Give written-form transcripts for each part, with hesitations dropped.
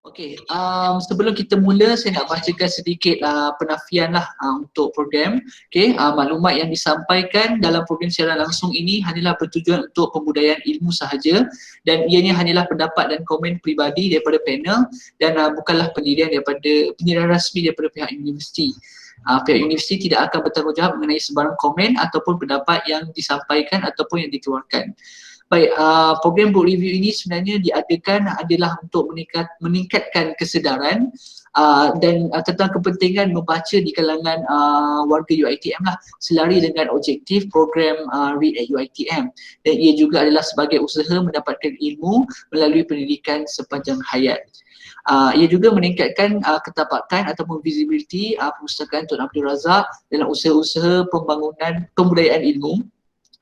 Okey, sebelum kita mula saya nak bacakan sedikit penafian lah untuk program. Okey, maklumat yang disampaikan dalam program siaran langsung ini hanyalah bertujuan untuk pembudayaan ilmu sahaja dan ianya hanyalah pendapat dan komen peribadi daripada panel dan bukanlah pendirian rasmi daripada pihak universiti. Pihak universiti tidak akan bertanggungjawab mengenai sebarang komen ataupun pendapat yang disampaikan ataupun yang dikeluarkan. Baik, program book review ini sebenarnya diadakan adalah untuk meningkatkan kesedaran dan tentang kepentingan membaca di kalangan warga UiTM lah, selari dengan objektif program Read at UiTM, dan ia juga adalah sebagai usaha mendapatkan ilmu melalui pendidikan sepanjang hayat. Ia juga meningkatkan ketabakan ataupun visibility perpustakaan Tun Abdul Razak dalam usaha-usaha pembangunan pembudayaan ilmu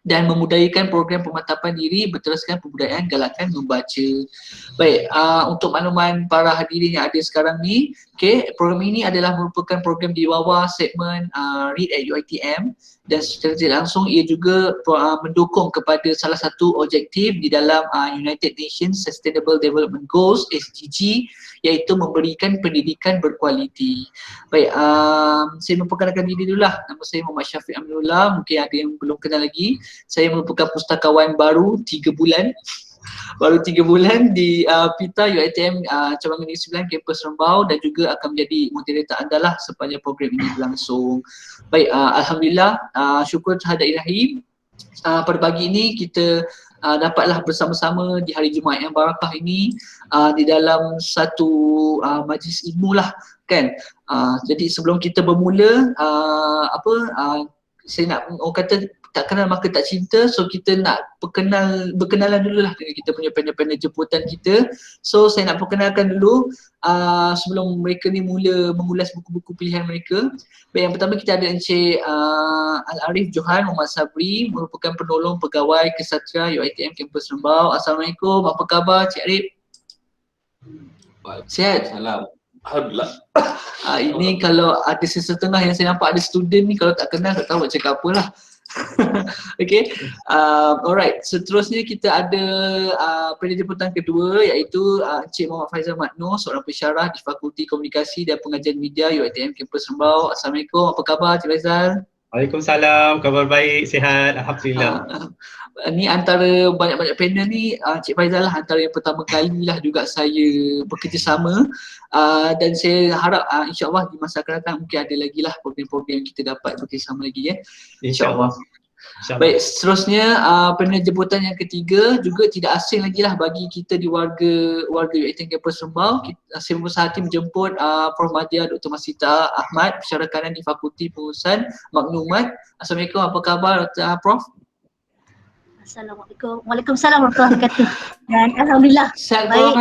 dan memudahkan program pemantapan diri berteraskan pembudayaan galakan membaca. Baik, untuk makluman para hadirin yang ada sekarang ni, program ini adalah merupakan program di bawah segmen Read at UiTM dan secara tidak langsung ia juga mendukung kepada salah satu objektif di dalam United Nations Sustainable Development Goals SDG, iaitu memberikan pendidikan berkualiti. Baik, saya memperkenalkan diri dulu lah. Nama saya Muhammad Syafiq Aminullah, mungkin ada yang belum kenal lagi. Saya merupakan pustakawan baru 3 bulan di PITA UiTM Cawangan Negeri Sembilan kampus Rembau, dan juga akan menjadi moderator anda lah sepanjang program ini berlangsung. Baik, Alhamdulillah, syukur terhadap Ilahi, pada pagi ini kita dapatlah bersama-sama di hari Jumaat yang barakah ini di dalam satu majlis ilmu lah kan. Jadi sebelum kita bermula saya nak orang kata tak kenal maka tak cinta, so kita nak berkenalan dulu lah dengan kita punya panel-panel jemputan kita. So saya nak perkenalkan dulu sebelum mereka ni mula mengulas buku-buku pilihan mereka. Baik, yang pertama kita ada Encik Al-Arif Johan Muhammad Sabri, merupakan penolong pegawai kesatria UiTM kampus Rembau. Assalamualaikum, apa khabar Cik Arif? Sihat? Salam. Alhamdulillah. Ini kalau ada sesetengah yang saya nampak ada student ni, kalau tak kenal tak tahu nak cakap apa lah. Okay, alright, seterusnya kita ada panel jemputan kedua, iaitu Encik Muhammad Faizal Makno, seorang pensyarah di Fakulti Komunikasi dan Pengajian Media UiTM kampus Rembau. Assalamualaikum, apa khabar Encik Faizal? Waalaikumsalam, kabar baik, sihat, Alhamdulillah. Ni antara banyak-banyak panel ni, Cik Faizal lah antara yang pertama kali lah juga saya bekerjasama, dan saya harap insyaAllah di masa akan datang mungkin ada lagi lah program-program yang kita dapat bekerjasama lagi InsyaAllah. Baik, seterusnya panel jemputan yang ketiga juga tidak asing lagi lah bagi kita di warga UiTM kampus Rembau. Saya berusaha hati menjemput Prof. Madya Dr. Masita Ahmad, pensyarah kanan di Fakulti Pengurusan Maklumat. Assalamualaikum, apa khabar Prof? Assalamualaikum. Waalaikumsalam warahmatullahi wabarakatuh. Dan alhamdulillah. Sihat baik. Prof?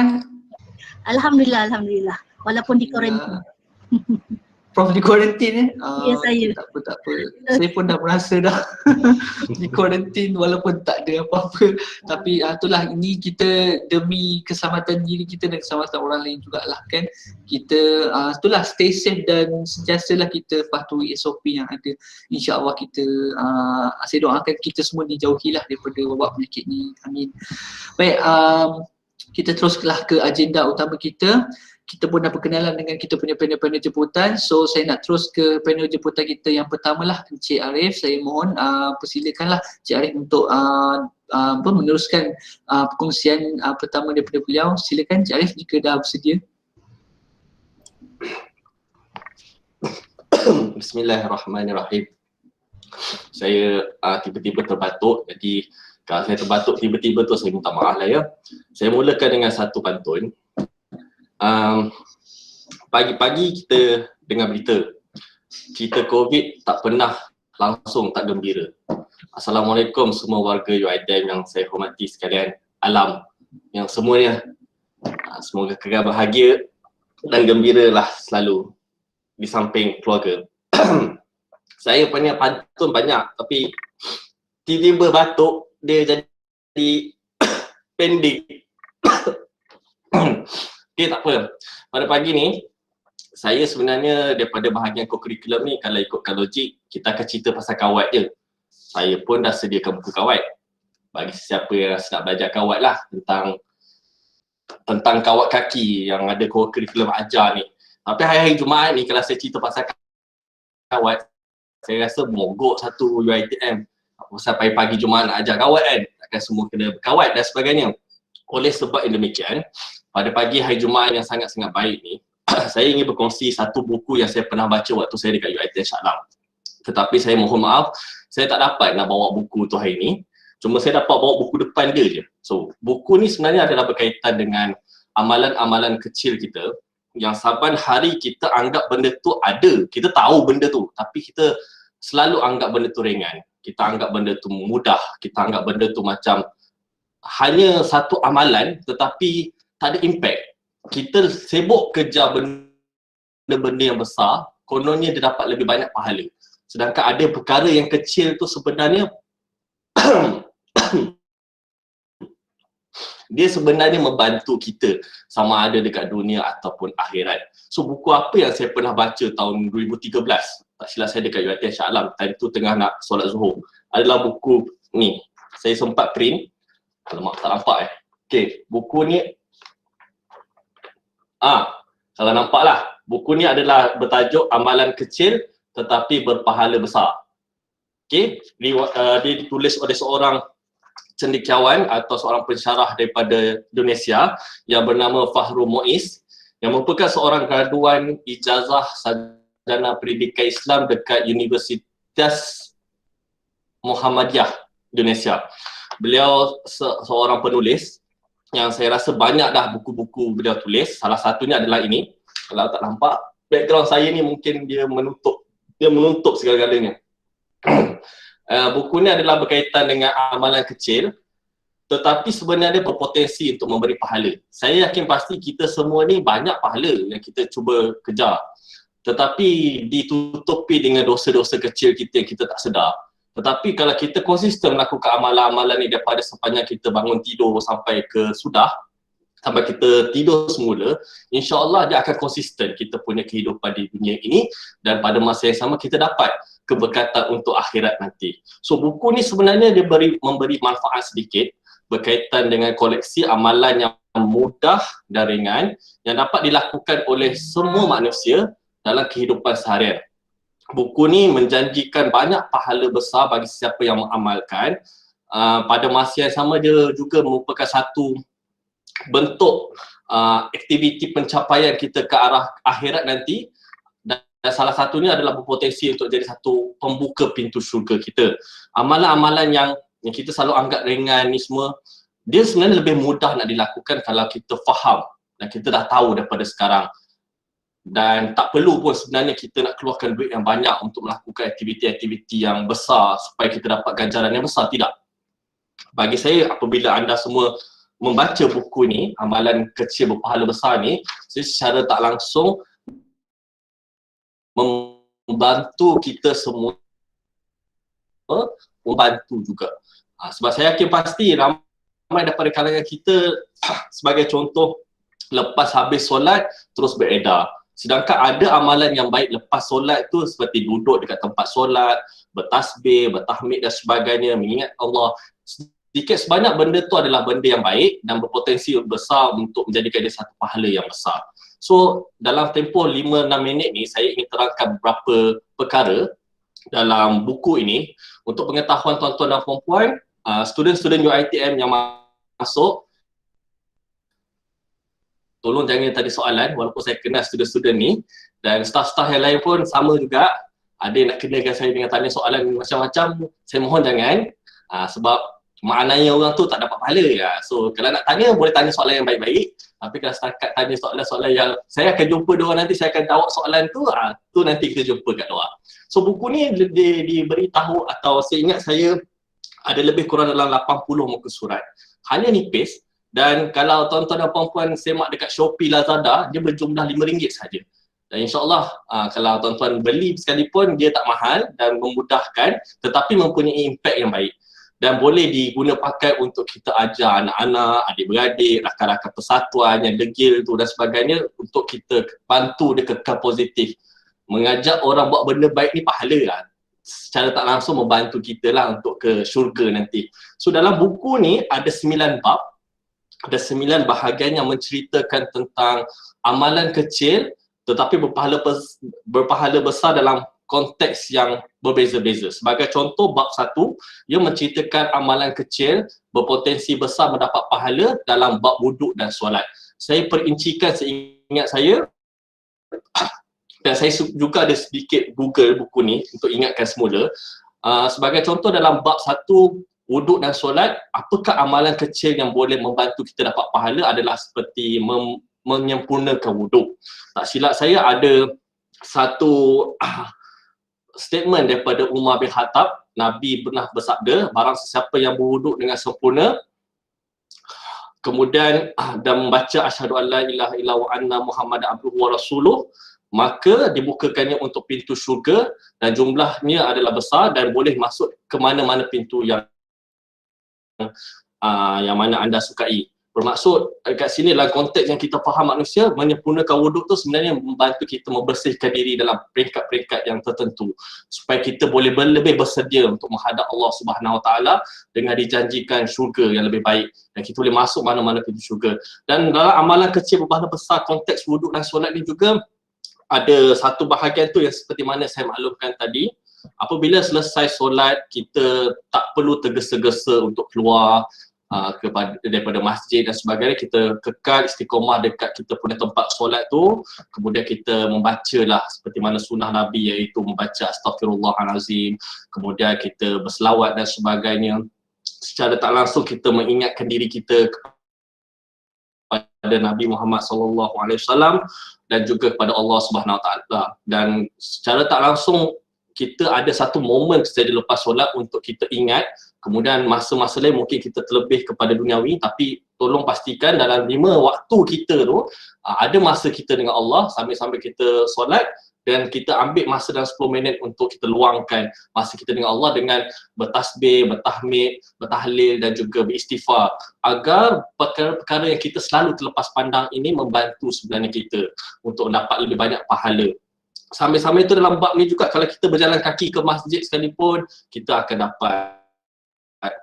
Alhamdulillah. Walaupun di kuarantin. Prof di kuarantin Ya, saya. Tak apa. Saya pun dah merasa dah di kuarantin walaupun tak ada apa-apa. Tapi itulah, ini kita demi keselamatan diri kita dan keselamatan orang lain jugalah kan. Kita itulah stay safe dan sentiasalah kita patuhi SOP yang ada. InsyaAllah kita saya doakan kita semua dijauhilah daripada wabak penyakit ni. Amin. Baik, kita teruslah ke agenda utama kita. Kita pun dah berkenalan dengan kita punya panel-panel jemputan. So saya nak terus ke panel jemputan kita yang pertama lah, Encik Arif. Saya mohon persilakanlah Encik Arif untuk meneruskan perkongsian pertama daripada beliau. Silakan Encik Arif jika dah bersedia. Bismillahirrahmanirrahim. Saya tiba-tiba terbatuk, jadi kalau saya terbatuk tiba-tiba tu saya minta maaf lah ya. Saya mulakan dengan satu pantun. Pagi-pagi kita dengar berita, cerita COVID tak pernah langsung tak gembira. Assalamualaikum semua warga UiTM yang saya hormati sekalian, alam yang semuanya. Semoga kekal bahagia dan gembiralah selalu di samping keluarga. Saya punya pantun banyak, tapi tiba-tiba batuk dia jadi pendek. Okay, tak apa. Pada pagi ni, saya sebenarnya daripada bahagian co-curriculum ni, kalau ikutkan logik, kita akan cerita pasal kawat je. Saya pun dah sediakan buku kawat. Bagi sesiapa yang rasa nak belajar kawat lah tentang tentang kawat kaki yang ada kurikulum ajar ni. Tapi hari-hari Jumaat ni kalau saya cerita pasal kawat, saya rasa mogok satu UiTM. Pasal pagi-pagi Jumaat nak ajar kawat kan, takkan semua kena berkawat dan sebagainya. Oleh sebab yang demikian, pada pagi hari Jumaat yang sangat-sangat baik ni, saya ingin berkongsi satu buku yang saya pernah baca waktu saya dekat UiTM Shah Alam. Tetapi saya mohon maaf, saya tak dapat nak bawa buku tu hari ni. Cuma saya dapat bawa buku depan dia je. So, buku ni sebenarnya adalah berkaitan dengan amalan-amalan kecil kita yang saban hari kita anggap benda tu ada. Kita tahu benda tu, tapi kita selalu anggap benda tu ringan. Kita anggap benda tu mudah. Kita anggap benda tu macam hanya satu amalan tetapi tak ada impact. Kita sibuk kejar benda-benda yang besar, kononnya dia dapat lebih banyak pahala. Sedangkan ada perkara yang kecil tu sebenarnya dia sebenarnya membantu kita sama ada dekat dunia ataupun akhirat. So buku apa yang saya pernah baca tahun 2013, tak silap saya dekat UiTM Shah Alam, tadi tu tengah nak solat zuhur, adalah buku ni. Saya sempat print. Alamak, tak nampak Okay, buku ni kalau nampak lah, buku ni adalah bertajuk Amalan Kecil Tetapi Berpahala Besar. Okay, dia ditulis oleh seorang cendekiawan atau seorang pensyarah daripada Indonesia yang bernama Fahrul Muiz, yang merupakan seorang graduan ijazah sarjana pendidikan Islam dekat Universitas Muhammadiyah Indonesia. Beliau seorang penulis yang saya rasa banyak dah buku-buku beliau tulis. Salah satunya adalah ini. Kalau tak nampak, background saya ni mungkin dia menutup segala-galanya. Buku ni adalah berkaitan dengan amalan kecil tetapi sebenarnya berpotensi untuk memberi pahala. Saya yakin pasti kita semua ni banyak pahala yang kita cuba kejar, tetapi ditutupi dengan dosa-dosa kecil kita yang kita tak sedar. Tetapi kalau kita konsisten melakukan amalan-amalan ni daripada sepanjang kita bangun tidur sampai kita tidur semula, insya-Allah dia akan konsisten kita punya kehidupan di dunia ini, dan pada masa yang sama kita dapat keberkatan untuk akhirat nanti. So buku ni sebenarnya dia memberi manfaat sedikit berkaitan dengan koleksi amalan yang mudah dan ringan yang dapat dilakukan oleh semua manusia dalam kehidupan seharian. Buku ni menjanjikan banyak pahala besar bagi siapa yang mengamalkan. Pada masa yang sama dia juga merupakan satu bentuk aktiviti pencapaian kita ke arah akhirat nanti, dan salah satunya adalah berpotensi untuk jadi satu pembuka pintu syurga kita. Amalan-amalan yang kita selalu anggap ringan ni semua, dia sebenarnya lebih mudah nak dilakukan kalau kita faham dan kita dah tahu daripada sekarang. Dan tak perlu pun sebenarnya kita nak keluarkan duit yang banyak untuk melakukan aktiviti-aktiviti yang besar supaya kita dapat ganjaran yang besar, tidak. Bagi saya, apabila anda semua membaca buku ni, Amalan Kecil Berpahala Besar ni, saya secara tak langsung membantu kita semua, membantu juga. Sebab saya yakin pasti ramai daripada kalangan kita, sebagai contoh, lepas habis solat terus beredar. Sedangkan ada amalan yang baik lepas solat tu, seperti duduk dekat tempat solat, bertasbih, bertahmid dan sebagainya, mengingat Allah. Sedikit sebanyak benda tu adalah benda yang baik dan berpotensi besar untuk menjadikan dia satu pahala yang besar. So dalam tempoh 5-6 minit ni, saya ingin terangkan beberapa perkara dalam buku ini untuk pengetahuan tuan-tuan dan puan-puan, student-student UiTM yang masuk. Tolong jangan tanya soalan, walaupun saya kenal student-student ni, dan staff-staff yang lain pun sama juga. Ada yang nak kenakan saya dengan tanya soalan macam-macam, saya mohon jangan, sebab maknanya orang tu tak dapat pahala. So kalau nak tanya, boleh tanya soalan yang baik-baik, tapi kalau setakat tanya soalan-soalan yang saya akan jumpa diorang nanti, saya akan jawab soalan tu, tu nanti kita jumpa kat luar. So buku ni diberitahu, atau saya ingat saya ada lebih kurang dalam 80 muka surat, hanya nipis. Dan kalau tuan-tuan dan puan-puan semak dekat Shopee, Lazada, dia berjumlah RM5 saja. Dan insyaAllah kalau tuan-tuan beli sekalipun, dia tak mahal dan memudahkan, tetapi mempunyai impact yang baik. Dan boleh diguna pakai untuk kita ajar anak-anak, adik-beradik, rakan-rakan persatuan yang degil tu dan sebagainya, untuk kita bantu dia kekal positif. Mengajak orang buat benda baik ni pahala lah. Secara tak langsung membantu kita lah untuk ke syurga nanti. So dalam buku ni ada 9 bab. ada 9 bahagian yang menceritakan tentang amalan kecil tetapi berpahala besar dalam konteks yang berbeza-beza. Sebagai contoh, bab 1, ia menceritakan amalan kecil berpotensi besar mendapat pahala dalam bab wuduk dan solat. Saya perincikan seingat saya, dan saya juga ada sedikit Google buku ni untuk ingatkan semula. Sebagai contoh, dalam bab 1, wuduk dan solat, apakah amalan kecil yang boleh membantu kita dapat pahala adalah seperti menyempurnakan wuduk. Tak silap saya ada satu statement daripada Umar bin Khattab. Nabi pernah bersabda, barang sesiapa yang berwuduk dengan sempurna kemudian dan membaca asyhadu an la ilaha illallah wa anna muhammadan abduhu wa rasuluh, maka dibukakannya untuk pintu syurga dan jumlahnya adalah besar dan boleh masuk ke mana-mana pintu yang mana anda sukai. Bermaksud kat sini dalam konteks yang kita faham manusia, menyempurnakan wuduk tu sebenarnya membantu kita membersihkan diri dalam peringkat-peringkat yang tertentu supaya kita boleh lebih bersedia untuk menghadap Allah Subhanahu Wa Taala dengan dijanjikan syurga yang lebih baik dan kita boleh masuk mana-mana pintu syurga. Dan dalam amalan kecil berpahala besar konteks wuduk dan solat ni juga ada satu bahagian tu yang seperti mana saya maklumkan tadi. Apabila selesai solat, kita tak perlu tergesa-gesa untuk keluar daripada masjid dan sebagainya. Kita kekal istiqamah dekat kita punya tempat solat tu, kemudian kita membacalah seperti mana sunnah Nabi, iaitu membaca Astaghfirullahalazim, kemudian kita berselawat dan sebagainya. Secara tak langsung kita mengingatkan diri kita kepada Nabi Muhammad SAW dan juga kepada Allah Subhanahu Wa Taala. Dan secara tak langsung kita ada satu momen setiap lepas solat untuk kita ingat. Kemudian masa-masa lain mungkin kita terlebih kepada duniawi, tapi tolong pastikan dalam 5 waktu kita tu ada masa kita dengan Allah sambil-sambil kita solat, dan kita ambil masa dalam 10 minit untuk kita luangkan masa kita dengan Allah dengan bertasbih, bertahmid, bertahlil dan juga beristighfar, agar perkara-perkara yang kita selalu terlepas pandang ini membantu sebenarnya kita untuk dapat lebih banyak pahala. Sambil-sambil itu dalam bab ni juga, kalau kita berjalan kaki ke masjid sekalipun, kita akan dapat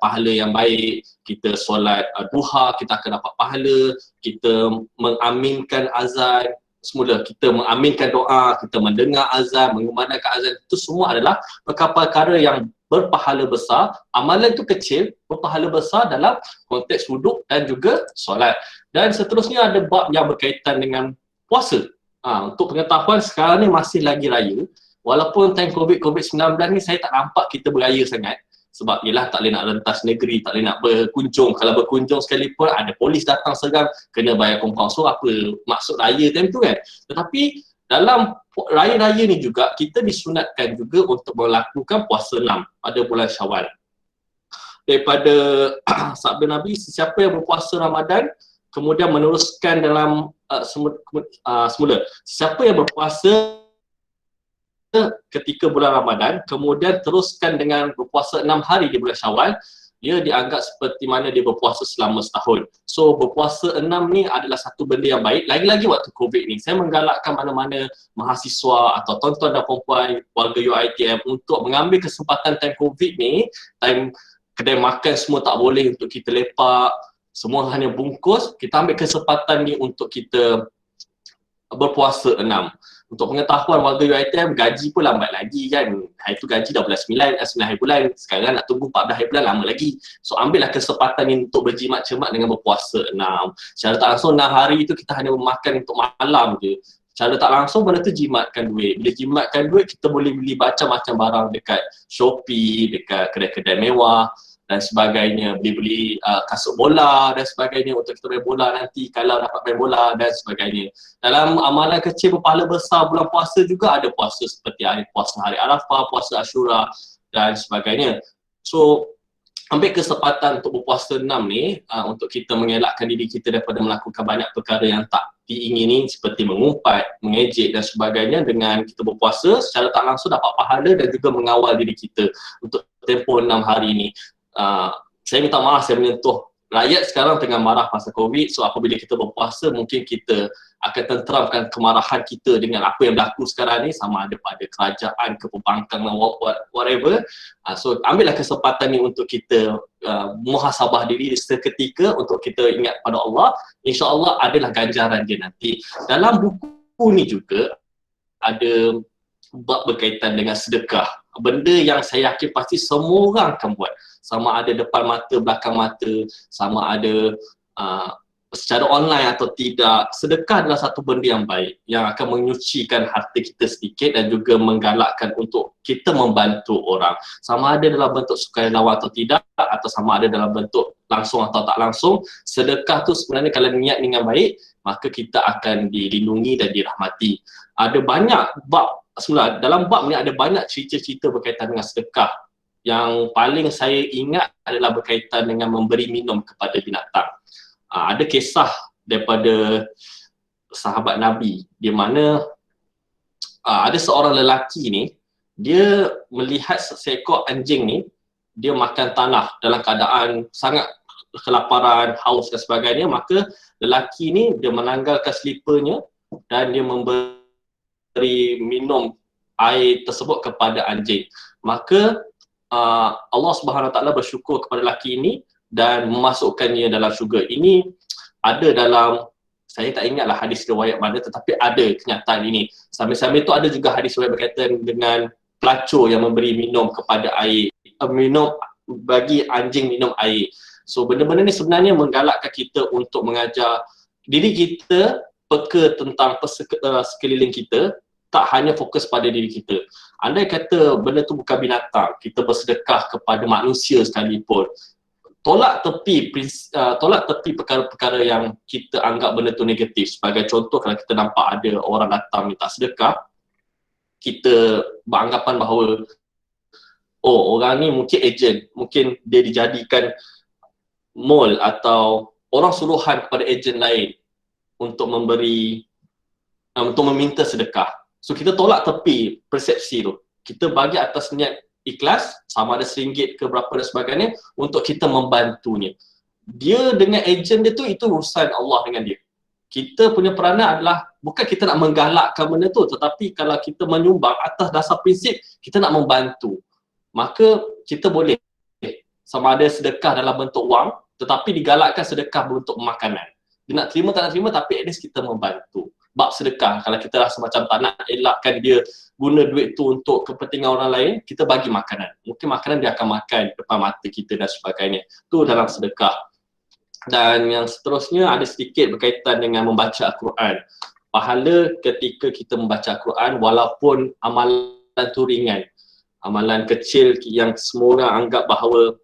pahala yang baik. Kita solat duha, kita akan dapat pahala. Kita mengaminkan azan, semula kita mengaminkan doa, kita mendengar azan, mengumandangkan azan, itu semua adalah perkara-perkara yang berpahala besar. Amalan itu kecil, berpahala besar dalam konteks wuduk dan juga solat. Dan seterusnya ada bab yang berkaitan dengan puasa. Untuk pengetahuan, sekarang ni masih lagi raya. Walaupun time COVID-19 ni saya tak nampak kita beraya sangat. Sebab yelah tak boleh nak rentas negeri, tak boleh nak berkunjung. Kalau berkunjung sekalipun ada polis datang serang, kena bayar kompang. So apa maksud raya time tu kan. Tetapi dalam raya-raya ni juga kita disunatkan juga untuk melakukan puasa 6 pada bulan Syawal. Daripada sabda Nabi, sesiapa yang berpuasa Ramadan kemudian meneruskan dalam semula, siapa yang berpuasa ketika bulan Ramadan kemudian teruskan dengan berpuasa 6 hari di bulan Syawal, dia dianggap seperti mana dia berpuasa selama setahun. So berpuasa 6 ni adalah satu benda yang baik. Lagi-lagi waktu COVID ni, saya menggalakkan mana-mana mahasiswa atau tuan-tuan dan perempuan warga UiTM untuk mengambil kesempatan time COVID ni, time kedai makan semua tak boleh untuk kita lepak, semua hanya bungkus, kita ambil kesempatan ni untuk kita berpuasa 6. Untuk pengetahuan warga UiTM, gaji pun lambat lagi kan. Hari tu gaji dah bulan 9 hari bulan. Sekarang nak tunggu 14 hari bulan, lama lagi. So ambillah kesempatan ni untuk berjimat cermat dengan berpuasa 6. Secara tak langsung 6 hari tu kita hanya makan untuk malam je. Secara tak langsung benda tu jimatkan duit. Bila jimatkan duit, kita boleh beli macam-macam barang dekat Shopee, dekat kedai-kedai mewah dan sebagainya, beli kasut bola dan sebagainya untuk kita main bola nanti kalau dapat main bola dan sebagainya. Dalam amalan kecil berpahala besar bulan puasa juga ada puasa seperti puasa hari Arafah, puasa Ashura dan sebagainya. So ambil kesempatan untuk berpuasa 6 ni untuk kita mengelakkan diri kita daripada melakukan banyak perkara yang tak diingini seperti mengumpat, mengejek dan sebagainya. Dengan kita berpuasa secara tak langsung dapat pahala dan juga mengawal diri kita untuk tempoh 6 hari ni. Saya minta maaf saya menyentuh rakyat sekarang tengah marah pasal COVID. So apabila kita berpuasa mungkin kita akan tenteramkan kemarahan kita dengan apa yang berlaku sekarang ni, sama ada pada kerajaan ke pembangkang whatever. So ambillah kesempatan ni untuk kita muhasabah diri seketika, untuk kita ingat pada Allah. InsyaAllah adalah ganjaran dia nanti. Dalam buku ni juga ada bab berkaitan dengan sedekah. Benda yang saya yakin pasti semua orang akan buat, sama ada depan mata, belakang mata, sama ada secara online atau tidak. Sedekah adalah satu benda yang baik, yang akan menyucikan harta kita sedikit dan juga menggalakkan untuk kita membantu orang, sama ada dalam bentuk sukarelawan atau tidak, atau sama ada dalam bentuk langsung atau tak langsung. Sedekah tu sebenarnya kalau niat dengan baik, maka kita akan dilindungi dan dirahmati. Ada banyak bab, sebenarnya dalam bab ni ada banyak cerita-cerita berkaitan dengan sedekah. Yang paling saya ingat adalah berkaitan dengan memberi minum kepada binatang. Ada kisah daripada sahabat Nabi di mana ada seorang lelaki ni, dia melihat seekor anjing ni, dia makan tanah dalam keadaan sangat kelaparan, haus dan sebagainya. Maka lelaki ni dia menanggalkan slipernya dan dia memberi minum air tersebut kepada anjing. Maka Allah Subhanahu Wa Taala bersyukur kepada lelaki ini dan memasukkannya dalam syurga. Ini ada dalam, saya tak ingatlah hadis riwayat mana, tetapi ada kenyataan ini. Sambil-sambil itu ada juga hadis riwayat berkaitan dengan pelacur yang memberi minum kepada air, bagi anjing minum air. So benda-benda ni sebenarnya menggalakkan kita untuk mengajar diri kita peka tentang sekeliling kita, tak hanya fokus pada diri kita. Andai kata benda tu bukan binatang, kita bersedekah kepada manusia sekalipun, tolak tepi perkara-perkara yang kita anggap benda tu negatif. Sebagai contoh, kalau kita nampak ada orang datang minta sedekah, kita beranggapan bahawa oh, orang ni mungkin ejen, mungkin dia dijadikan mall atau orang suruhan kepada ejen lain untuk memberi, untuk meminta sedekah. So kita tolak tepi persepsi tu. Kita bagi atas niat ikhlas, sama ada RM1 ke berapa dan sebagainya, untuk kita membantunya. Dia dengan ejen dia tu, itu urusan Allah dengan dia. Kita punya peranan adalah bukan kita nak menggalakkan benda tu, tetapi kalau kita menyumbang atas dasar prinsip kita nak membantu, maka kita boleh sama ada sedekah dalam bentuk wang, tetapi digalakkan sedekah bentuk makanan. Dia nak terima tak nak terima, tapi at least kita membantu. Bab sedekah, kalau kita rasa macam tak nak elakkan dia guna duit tu untuk kepentingan orang lain, kita bagi makanan. Mungkin makanan dia akan makan depan mata kita dan sebagainya. Tu dalam sedekah. Dan yang seterusnya ada sedikit berkaitan dengan membaca Al-Quran. Pahala ketika kita membaca Al-Quran, walaupun amalan tu ringan, amalan kecil yang semua orang anggap bahawa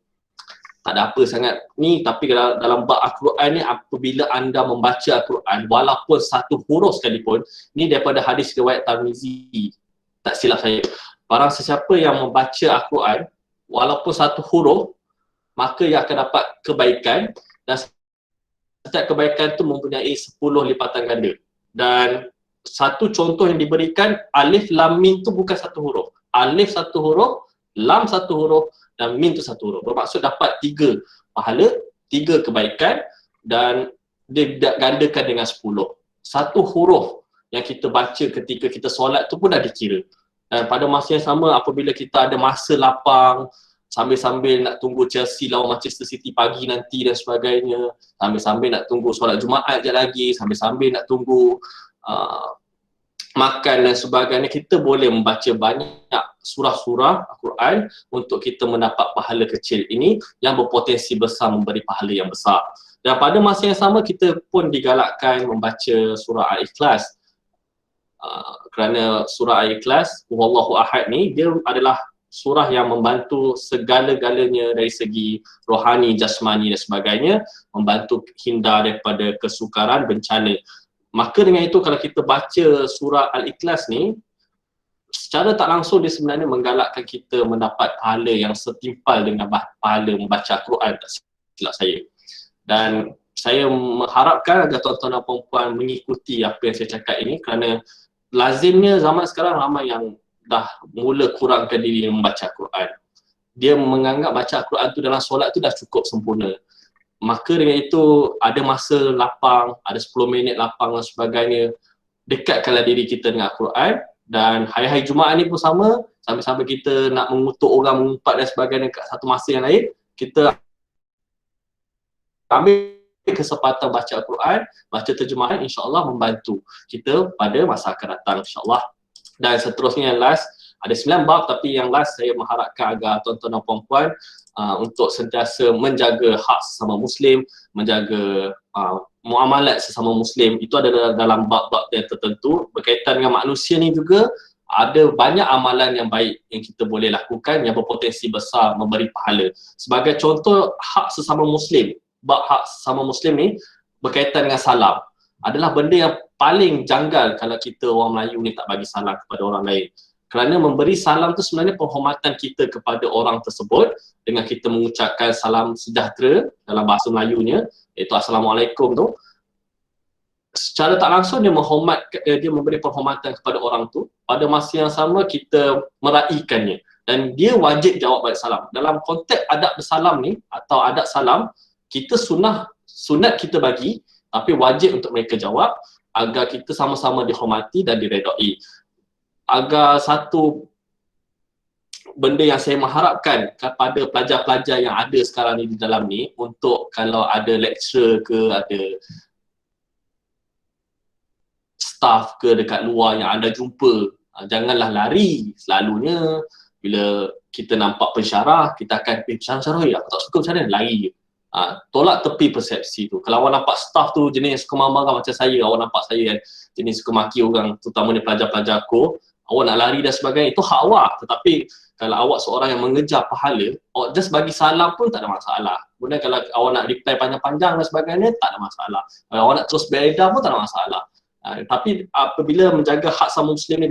tak ada apa sangat ni, tapi dalam bab Al-Quran ni, apabila anda membaca Al-Quran walaupun satu huruf sekalipun, ni daripada hadis riwayat Tirmizi, tak silap saya, barang sesiapa yang membaca Al-Quran walaupun satu huruf, maka ia akan dapat kebaikan, dan setiap kebaikan tu mempunyai 10 lipatan ganda. Dan satu contoh yang diberikan, alif lam mim tu bukan satu huruf, alif satu huruf, lam satu huruf, dan min tu satu huruf. Bermaksud dapat 3 pahala, 3 kebaikan, dan dia gandakan dengan 10. Satu huruf yang kita baca ketika kita solat tu pun dah dikira. Dan pada masa yang sama, apabila kita ada masa lapang, sambil-sambil nak tunggu Chelsea lawan Manchester City pagi nanti dan sebagainya, sambil-sambil nak tunggu solat Jumaat sekejap lagi, sambil-sambil nak tunggu makan dan sebagainya, kita boleh membaca banyak surah-surah Al-Quran untuk kita mendapat pahala kecil ini yang berpotensi besar memberi pahala yang besar. Dan pada masa yang sama, kita pun digalakkan membaca surah Al-Ikhlas. Kerana surah Al-Ikhlas, Huwallahu Ahad ni, dia adalah surah yang membantu segala-galanya dari segi rohani, jasmani dan sebagainya, membantu hindar daripada kesukaran, bencana. Maka dengan itu, kalau kita baca surah Al-Ikhlas ni, secara tak langsung dia sebenarnya menggalakkan kita mendapat pahala yang setimpal dengan pahala membaca Al-Quran, tak silap saya. Dan saya mengharapkan agar tuan-tuan dan puan-puan mengikuti apa yang saya cakap ini, kerana lazimnya zaman sekarang ramai yang dah mula kurangkan diri membaca Al-Quran. Dia menganggap baca Al-Quran tu dalam solat tu dah cukup sempurna. maka dengan itu ada masa lapang, ada 10 minit lapang dan sebagainya, dekatkanlah diri kita dengan Al-Quran. Dan hari-hari Jumaat ni pun sama, sambil-sambil kita nak mengutuk orang, mengumpat dan sebagainya kat satu masa yang lain, kita ambil kesempatan baca Al-Quran, baca terjemahan, insya-Allah membantu kita pada masa akan datang, insya-Allah. Dan seterusnya yang last, ada 9 bab, tapi yang last saya mengharapkan agar tuan-tuan dan puan-puan untuk sentiasa menjaga hak sesama Muslim, menjaga muamalat sesama Muslim. Itu adalah dalam bab-bab yang tertentu. Berkaitan dengan manusia ni juga, ada banyak amalan yang baik yang kita boleh lakukan yang berpotensi besar memberi pahala. Sebagai contoh, hak sesama Muslim, bab hak sesama Muslim ni berkaitan dengan salam. Adalah benda yang paling janggal kalau kita orang Melayu ni tak bagi salam kepada orang lain. Kerana memberi salam tu sebenarnya penghormatan kita kepada orang tersebut dengan kita mengucapkan salam sejahtera dalam bahasa Melayunya, iaitu Assalamualaikum tu. Secara tak langsung dia dia memberi penghormatan kepada orang tu. Pada masa yang sama kita meraihkannya dan dia wajib jawab balik salam. Dalam konteks adab bersalam ni atau adab salam, kita sunat kita bagi, tapi wajib untuk mereka jawab agar kita sama-sama dihormati dan diredai. Agar satu benda yang saya mengharapkan kepada pelajar-pelajar yang ada sekarang ni di dalam ni, untuk kalau ada lecturer ke, ada staff ke dekat luar yang anda jumpa, janganlah lari. Selalunya bila kita nampak pensyarah, kita akan pensyarah ya, aku tak suka macam mana, lari je. Tolak tepi persepsi tu. Kalau awak nampak staff tu jenis yang suka marah macam saya, awak nampak saya kan jenis suka maki orang, terutamanya pelajar-pelajar aku, awak nak lari dan sebagainya, itu hak awak. Tetapi kalau awak seorang yang mengejar pahala, awak just bagi salam pun tak ada masalah. Kemudian kalau awak nak reply panjang-panjang dan sebagainya, tak ada masalah. Kalau awak nak terus beredar pun tak ada masalah. Tapi apabila menjaga hak sama Muslim ni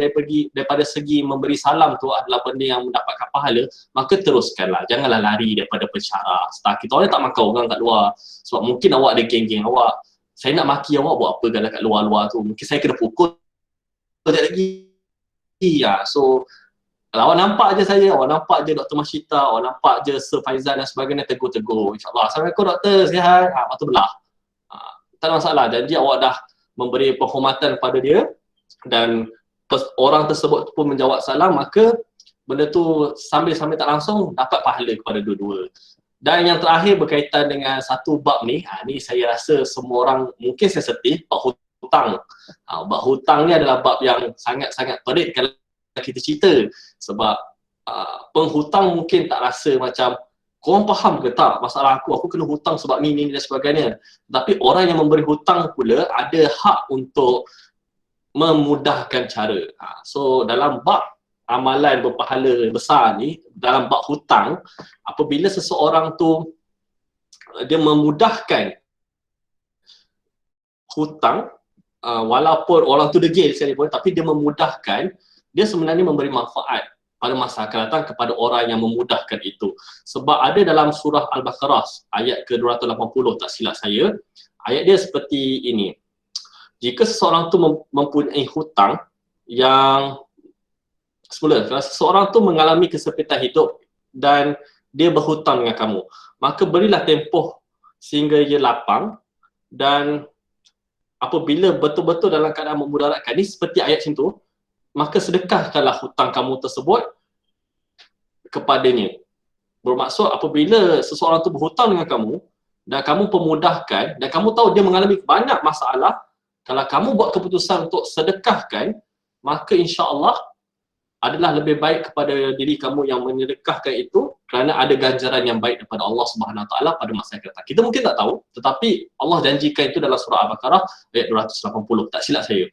daripada segi memberi salam tu adalah benda yang mendapatkan pahala, maka teruskanlah. Janganlah lari daripada pensyarah. Kita orang tak makan orang kat luar. Sebab mungkin awak ada geng-geng awak. Saya nak maki awak buat apa kalau kat luar-luar tu. Mungkin saya kena pukul sekejap lagi. So kalau awak nampak je saya, awak nampak je Dr. Masyita, awak nampak je Sir Faizal dan sebagainya, tegur-tegur. InsyaAllah, Assalamualaikum doktor, sihat. Lepas tu belah. Tak ada masalah. Janji awak dah memberi penghormatan kepada dia dan orang tersebut pun menjawab salam, maka benda tu sambil-sambil tak langsung dapat pahala kepada dua-dua. Dan yang terakhir berkaitan dengan satu bab ni, ni saya rasa semua orang mungkin sensitif, bab hutang. Bab hutang ni adalah bab yang sangat-sangat perit kalau kita cerita, sebab penghutang mungkin tak rasa macam korang faham ke tak masalah aku kena hutang sebab ni dan sebagainya. Tapi orang yang memberi hutang pula ada hak untuk memudahkan cara. So dalam bab amalan berpahala besar ni, dalam bab hutang, apabila seseorang tu dia memudahkan hutang, walaupun orang tu degil sekalipun, tapi dia memudahkan, dia sebenarnya memberi manfaat pada masa akan datang kepada orang yang memudahkan itu. Sebab ada dalam surah Al-Baqarah ayat ke-280, tak silap saya, ayat dia seperti ini. Jika seseorang tu mempunyai hutang yang semula, kalau seseorang tu mengalami kesempitan hidup dan dia berhutang dengan kamu, maka berilah tempoh sehingga ia lapang, dan apabila betul-betul dalam keadaan memudaratkan, ni seperti ayat macam tu, maka sedekahkanlah hutang kamu tersebut kepadanya. Bermaksud apabila seseorang tu berhutang dengan kamu dan kamu pemudahkan dan kamu tahu dia mengalami banyak masalah, kalau kamu buat keputusan untuk sedekahkan, maka insya-Allah adalah lebih baik kepada diri kamu yang menyedekahkan itu, kerana ada ganjaran yang baik daripada Allah Subhanahu Wa Taala pada masa yang datang. Kita mungkin tak tahu, tetapi Allah janjikan itu dalam surah Al-Baqarah ayat 280, tak silap saya.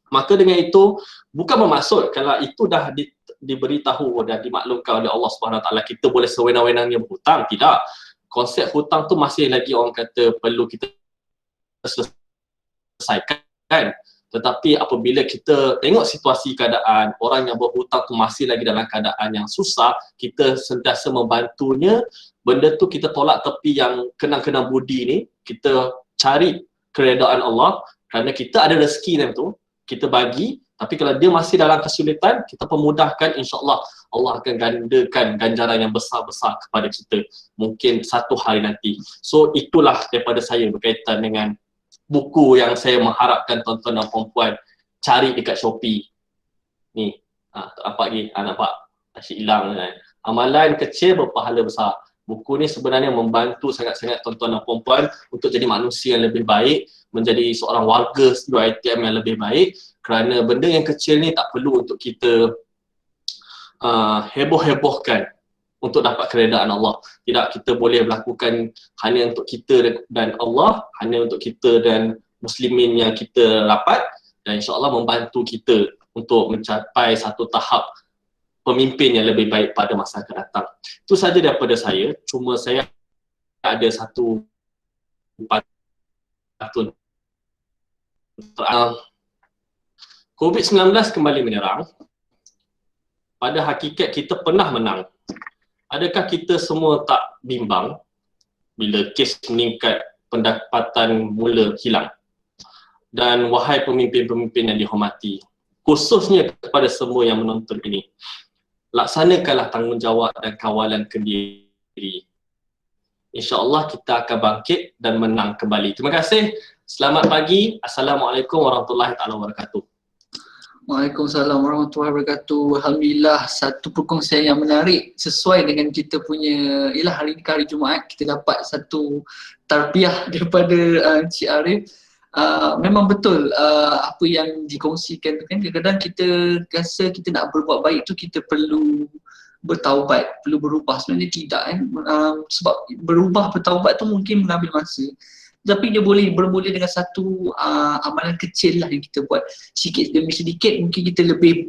Maka dengan itu bukan bermaksud kalau itu dah diberitahu dan dimaklumkan oleh Allah Subhanahu Wa Taala kita boleh sewenang-wenangnya berhutang. Tidak. Konsep hutang tu masih lagi orang kata perlu kita selesaikan. Tetapi apabila kita tengok situasi keadaan orang yang berhutang tu masih lagi dalam keadaan yang susah, kita sentiasa membantunya. Benda tu kita tolak tepi yang kenang-kenang budi ni, kita cari keredaan Allah kerana kita ada rezeki dalam tu, kita bagi Tapi kalau dia masih dalam kesulitan, kita pemudahkan, insya-Allah Allah akan gandakan ganjaran yang besar-besar kepada kita mungkin satu hari nanti. So itulah daripada saya berkaitan dengan buku yang saya mengharapkan tuan-tuan dan puan-puan cari dekat Shopee. Ni, nampak lagi, nampak asyik hilang kan. Amalan kecil berpahala besar. Buku ni sebenarnya membantu sangat-sangat tuan-tuan dan puan-puan untuk jadi manusia yang lebih baik, menjadi seorang warga UiTM yang lebih baik, kerana benda yang kecil ni tak perlu untuk kita heboh-hebohkan untuk dapat keredaan Allah. Tidak, kita boleh melakukan hanya untuk kita dan Allah, hanya untuk kita dan muslimin yang kita rapat, dan insya-Allah membantu kita untuk mencapai satu tahap pemimpin yang lebih baik pada masa akan datang. Itu saja daripada saya. Cuma saya ada satu patut COVID-19 kembali menyerang. Pada hakikat kita pernah menang. Adakah kita semua tak bimbang bila kes meningkat, pendapatan mula hilang? Dan wahai pemimpin-pemimpin yang dihormati, khususnya kepada semua yang menonton ini, laksanakanlah tanggungjawab dan kawalan kendiri. InsyaAllah kita akan bangkit dan menang kembali. Terima kasih. Selamat pagi. Assalamualaikum warahmatullahi wabarakatuh. Waalaikumsalam warahmatullahi wabarakatuh. Alhamdulillah, satu perkongsian yang menarik sesuai dengan kita punya, ialah hari ni hari Jumaat, kita dapat satu tarbiyah daripada Encik Arif. Memang betul apa yang dikongsikan tu kan, kadang-kadang kita rasa kita nak berbuat baik tu kita perlu bertaubat, perlu berubah. Sebenarnya tidak kan, sebab berubah bertaubat tu mungkin mengambil masa. Tapi dia boleh bermula dengan satu amalan kecil lah yang kita buat sikit demi sedikit, mungkin kita lebih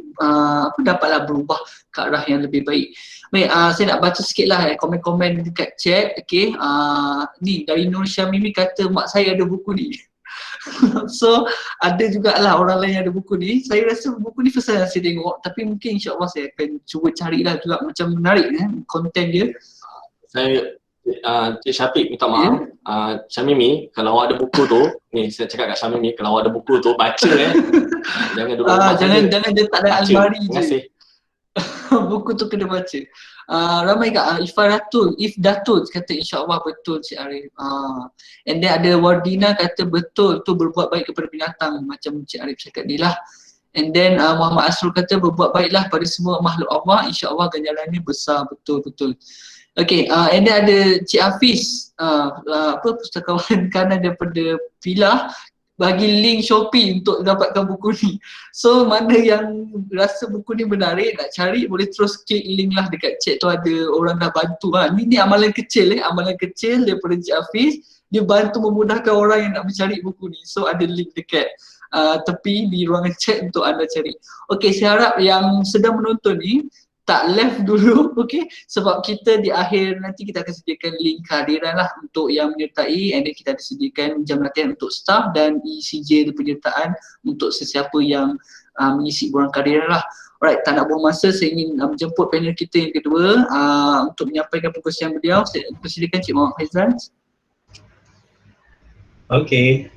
dapatlah berubah ke arah yang lebih baik. Baik, saya nak baca sikit lah komen-komen dekat chat. Okay, ni dari Nur Syamimi kata mak saya ada buku ni. So ada jugalah orang lain yang ada buku ni. Saya rasa buku ni first time saya tengok, tapi mungkin insyaAllah saya akan cuba carilah juga, macam menarik konten dia. Saya Cik Syafiq minta maaf, Syamimi, kalau awak ada buku tu, ni saya cakap kat Syamimi, kalau awak ada buku tu baca jangan duduk jangan dia tak ada almari je. Terima kasih. Buku tu kena baca. Ramai kat Ifdatul kata insyaAllah betul Cik Arif. And then ada Wardina kata betul tu, berbuat baik kepada binatang macam Cik Arif cakap ni lah. And then Muhammad Asrul kata berbuat baiklah pada semua makhluk Allah, insyaAllah ganjarannya besar. Betul-betul. Okay, and then ada Cik Hafiz, pustakawan kanan daripada Pilah, bagi link Shopee untuk dapatkan buku ni. So mana yang rasa buku ni menarik, nak cari, boleh terus klik link lah dekat chat tu, ada orang dah bantu. Ni amalan kecil amalan kecil daripada Cik Hafiz, dia bantu memudahkan orang yang nak mencari buku ni. So ada link dekat tepi di ruangan chat untuk anda cari. Okay, saya harap yang sedang menonton ni tak left dulu, okay? Sebab kita di akhir nanti kita akan sediakan link kehadiran lah untuk yang menyertai, and then kita ada sediakan jam latihan untuk staff dan ECJ penyertaan untuk sesiapa yang mengisi borang kehadiran lah. Alright, tak nak buang masa, saya ingin menjemput panel kita yang kedua untuk menyampaikan perkongsian beliau. Saya persilakan Cik Muhammad Faizal. Okay.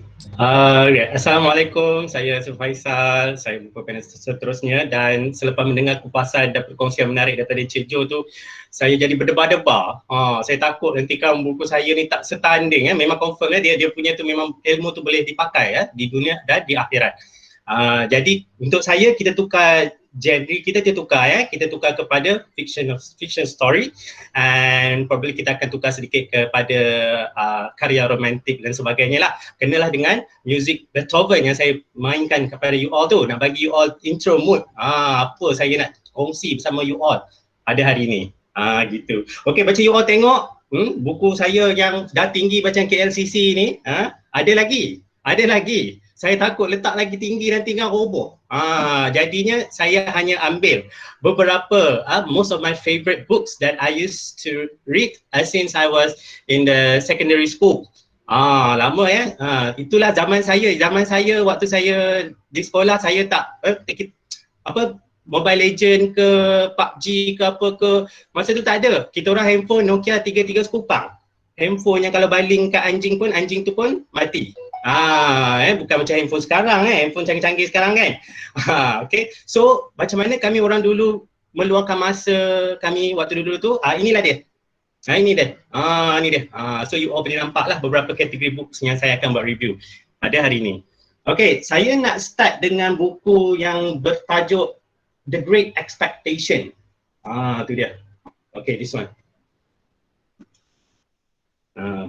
Assalamualaikum, saya Faisal, saya buka panel seterusnya, dan selepas mendengar kupasan dan perkongsian menarik daripada Cik Jo tu, saya jadi berdebar-debar. Saya takut nanti kan buku saya ni tak setanding memang confirm dia punya tu memang ilmu tu boleh dipakai di dunia dan di akhirat. Jadi untuk saya kita tukar genre, kita tukar kepada fiction story, and probably kita akan tukar sedikit kepada karya romantik dan sebagainya lah. Kenalah dengan music Beethoven yang saya mainkan kepada you all tu, nak bagi you all intro mood apa saya nak kongsi bersama you all pada hari ni. Gitu. Okay, baca you all tengok buku saya yang dah tinggi macam KLCC ni, ada lagi. Saya takut letak lagi tinggi nanti kan roboh. Jadinya saya hanya ambil beberapa most of my favorite books that I used to read since I was in the secondary school. Lama itulah zaman saya waktu saya di sekolah, saya tak Mobile Legend ke PUBG ke apa ke, masa tu tak ada. Kita orang handphone Nokia 33 sekupang. Handphone yang kalau baling kat anjing tu pun mati. Bukan macam handphone sekarang handphone canggih-canggih sekarang kan. Okay. So macam mana kami orang dulu meluangkan masa kami waktu dulu tu, inilah dia. Ini dia. Ni dia. So you all boleh nampak lah beberapa kategori books yang saya akan buat review pada hari ini. Okay, saya nak start dengan buku yang bertajuk The Great Expectation. Tu dia. Okay, this one.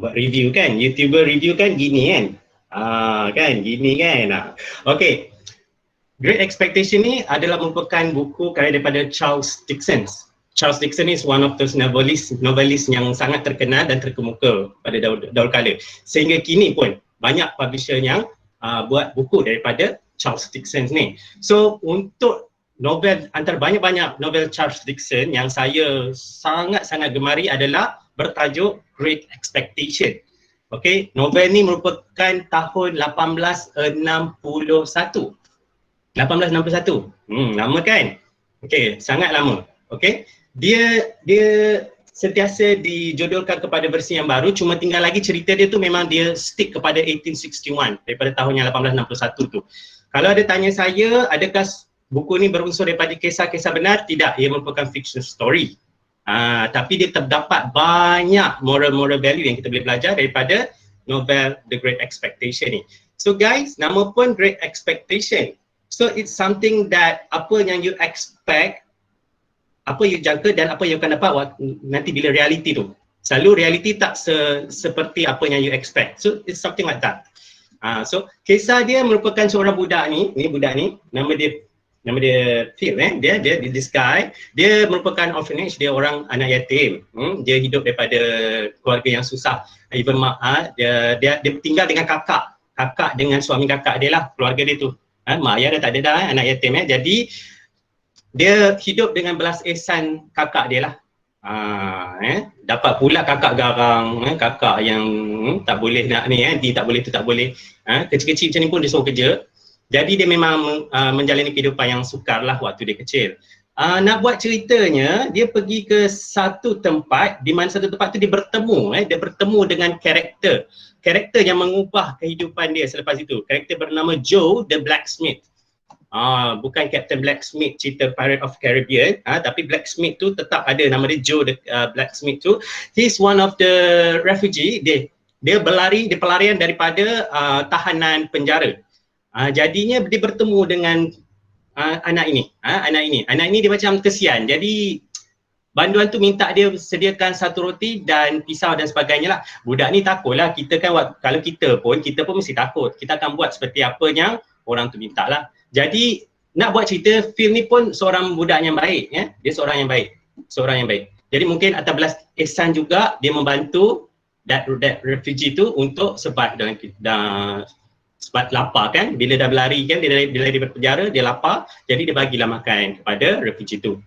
Buat review kan, YouTuber review kan gini kan. Kan, gini kan. Okay, Great Expectation ni adalah merupakan buku karya daripada Charles Dickens. Charles Dickens is one of those novelist yang sangat terkenal dan terkemuka pada dahulu kala. Sehingga kini pun banyak publisher yang buat buku daripada Charles Dickens ni. So untuk novel, antara banyak-banyak novel Charles Dickens yang saya sangat-sangat gemari adalah bertajuk Great Expectation. Okay, novel ni merupakan tahun 1861. 1861. Lama kan? Okay, sangat lama. Okay, dia sentiasa dijodohkan kepada versi yang baru, cuma tinggal lagi cerita dia tu memang dia stick kepada 1861 daripada tahun yang 1861 tu. Kalau ada tanya saya, adakah buku ni berunsur daripada kisah-kisah benar? Tidak, ia merupakan fiction story. Tapi dia terdapat banyak moral value yang kita boleh belajar daripada novel The Great Expectation ni. So guys, nama pun Great Expectation. So it's something that apa yang you expect, apa you jangka dan apa yang akan dapat nanti bila reality tu. Selalu reality tak seperti apa yang you expect. So it's something like that. So kisah dia merupakan seorang budak ni budak ni, nama dia Phil dia this guy, dia merupakan orphanage, dia orang anak yatim. Dia hidup daripada keluarga yang susah. Even dia tinggal dengan kakak dengan suami kakak dia lah, keluarga dia tu. Mak ayah dah tak ada dah, anak yatim. Jadi dia hidup dengan belas ihsan kakak dia lah. Dapat pula kakak garang, kakak yang tak boleh nak ni, dia tak boleh tu tak boleh. Kecil-kecil macam ni pun dia suruh kerja. Jadi dia memang menjalani kehidupan yang sukar lah waktu dia kecil. Nak buat ceritanya, dia pergi ke satu tempat, di mana satu tempat tu dia bertemu dengan karakter yang mengubah kehidupan dia selepas itu. Karakter bernama Joe the Blacksmith. Bukan Captain Blacksmith cerita Pirate of Caribbean, tapi Blacksmith tu tetap ada nama dia, Joe the Blacksmith tu. He's one of the refugee. Dia pelarian daripada tahanan penjara. Jadinya dia bertemu dengan anak ini. Anak ini dia macam kesian. Jadi banduan tu minta dia sediakan satu roti dan pisau dan sebagainya lah. Budak ni takutlah, kita kan kalau kita pun mesti takut. Kita akan buat seperti apa yang orang tu minta lah. Jadi nak buat cerita, Phil ni pun seorang budak yang baik, dia seorang yang baik. Jadi mungkin atas belas ihsan juga dia membantu that refugee tu untuk survive dan sebab lapar kan, bila dah berlari kan, bila dia berpenjara, dia lapar, jadi dia bagilah makan kepada refugee tu.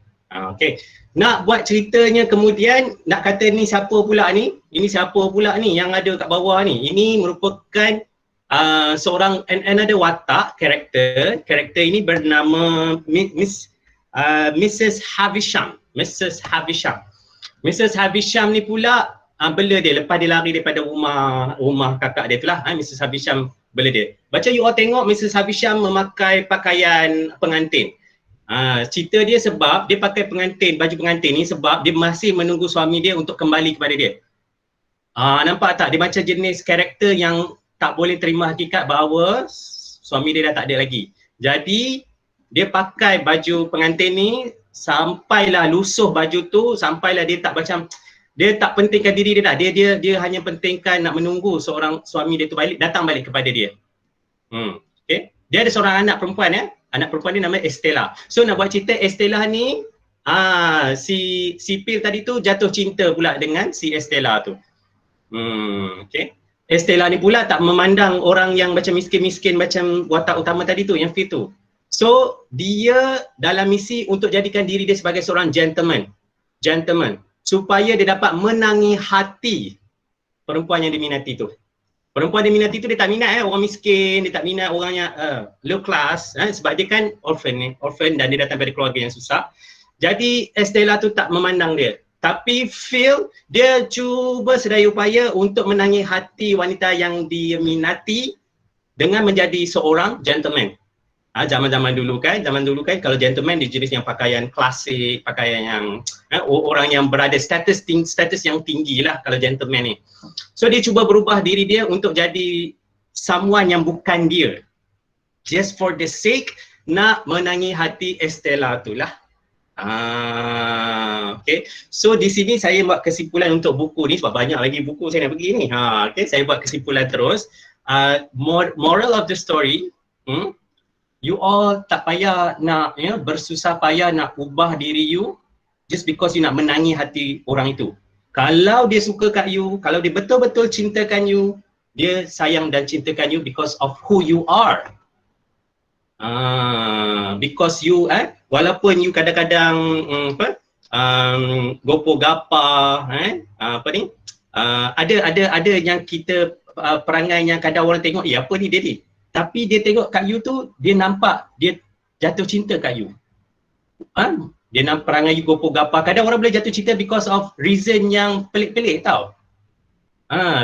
Okay. Nak buat ceritanya kemudian, nak kata ni siapa pula ni yang ada kat bawah ni. Ini merupakan seorang another watak karakter ini bernama Mrs. Havisham. Mrs. Havisham ni pula bela dia lepas dia lari daripada rumah kakak dia tu lah. Mrs. Havisham bela dia. Baca you all tengok Mrs. Havisham memakai pakaian pengantin. Cerita dia sebab dia pakai baju pengantin ni sebab dia masih menunggu suami dia untuk kembali kepada dia. Nampak tak? Dia macam jenis karakter yang tak boleh terima hakikat bahawa suami dia dah tak ada lagi. Jadi dia pakai baju pengantin ni sampailah lusuh baju tu, sampailah dia tak pentingkan diri dia dah. Dia hanya pentingkan nak menunggu seorang suami dia tu datang balik kepada dia. Okay. Dia ada seorang anak perempuan Anak perempuan dia nama Estella. So nak buat cerita Estella ni, si Phil tadi tu jatuh cinta pula dengan si Estella tu. Okay. Estella ni pula tak memandang orang yang macam miskin-miskin macam watak utama tadi tu, yang Phil tu. So dia dalam misi untuk jadikan diri dia sebagai seorang gentleman. Supaya dia dapat menangi hati perempuan yang diminati tu. Perempuan yang diminati tu dia tak minat orang miskin, dia tak minat orang yang low class, sebab dia kan orphan dan dia datang dari keluarga yang susah. Jadi Estella tu tak memandang dia. Tapi Phil, dia cuba sedaya upaya untuk menangi hati wanita yang dia minati dengan menjadi seorang gentleman. Zaman-zaman dulu kan kalau gentleman dia jenis yang pakaian klasik, pakaian yang orang yang berada status yang tinggi lah kalau gentleman ni. So dia cuba berubah diri dia untuk jadi someone yang bukan dia. Just for the sake nak menangi hati Estella tu lah. Okay. So di sini saya buat kesimpulan untuk buku ni sebab banyak lagi buku saya nak pergi ni. Okay, saya buat kesimpulan terus. Moral of the story, you all tak payah nak bersusah payah nak ubah diri you just because you nak menangi hati orang itu. Kalau dia suka kat you, kalau dia betul-betul cintakan you, dia sayang dan cintakan you because of who you are. Because you walaupun you kadang-kadang gopo gapa ada yang kita perangai yang kadang orang tengok apa ni dia ni, tapi dia tengok kat you tu dia nampak dia jatuh cinta kat you. Dia nampak perangai you gopo gapa, kadang orang boleh jatuh cinta because of reason yang pelik-pelik tau.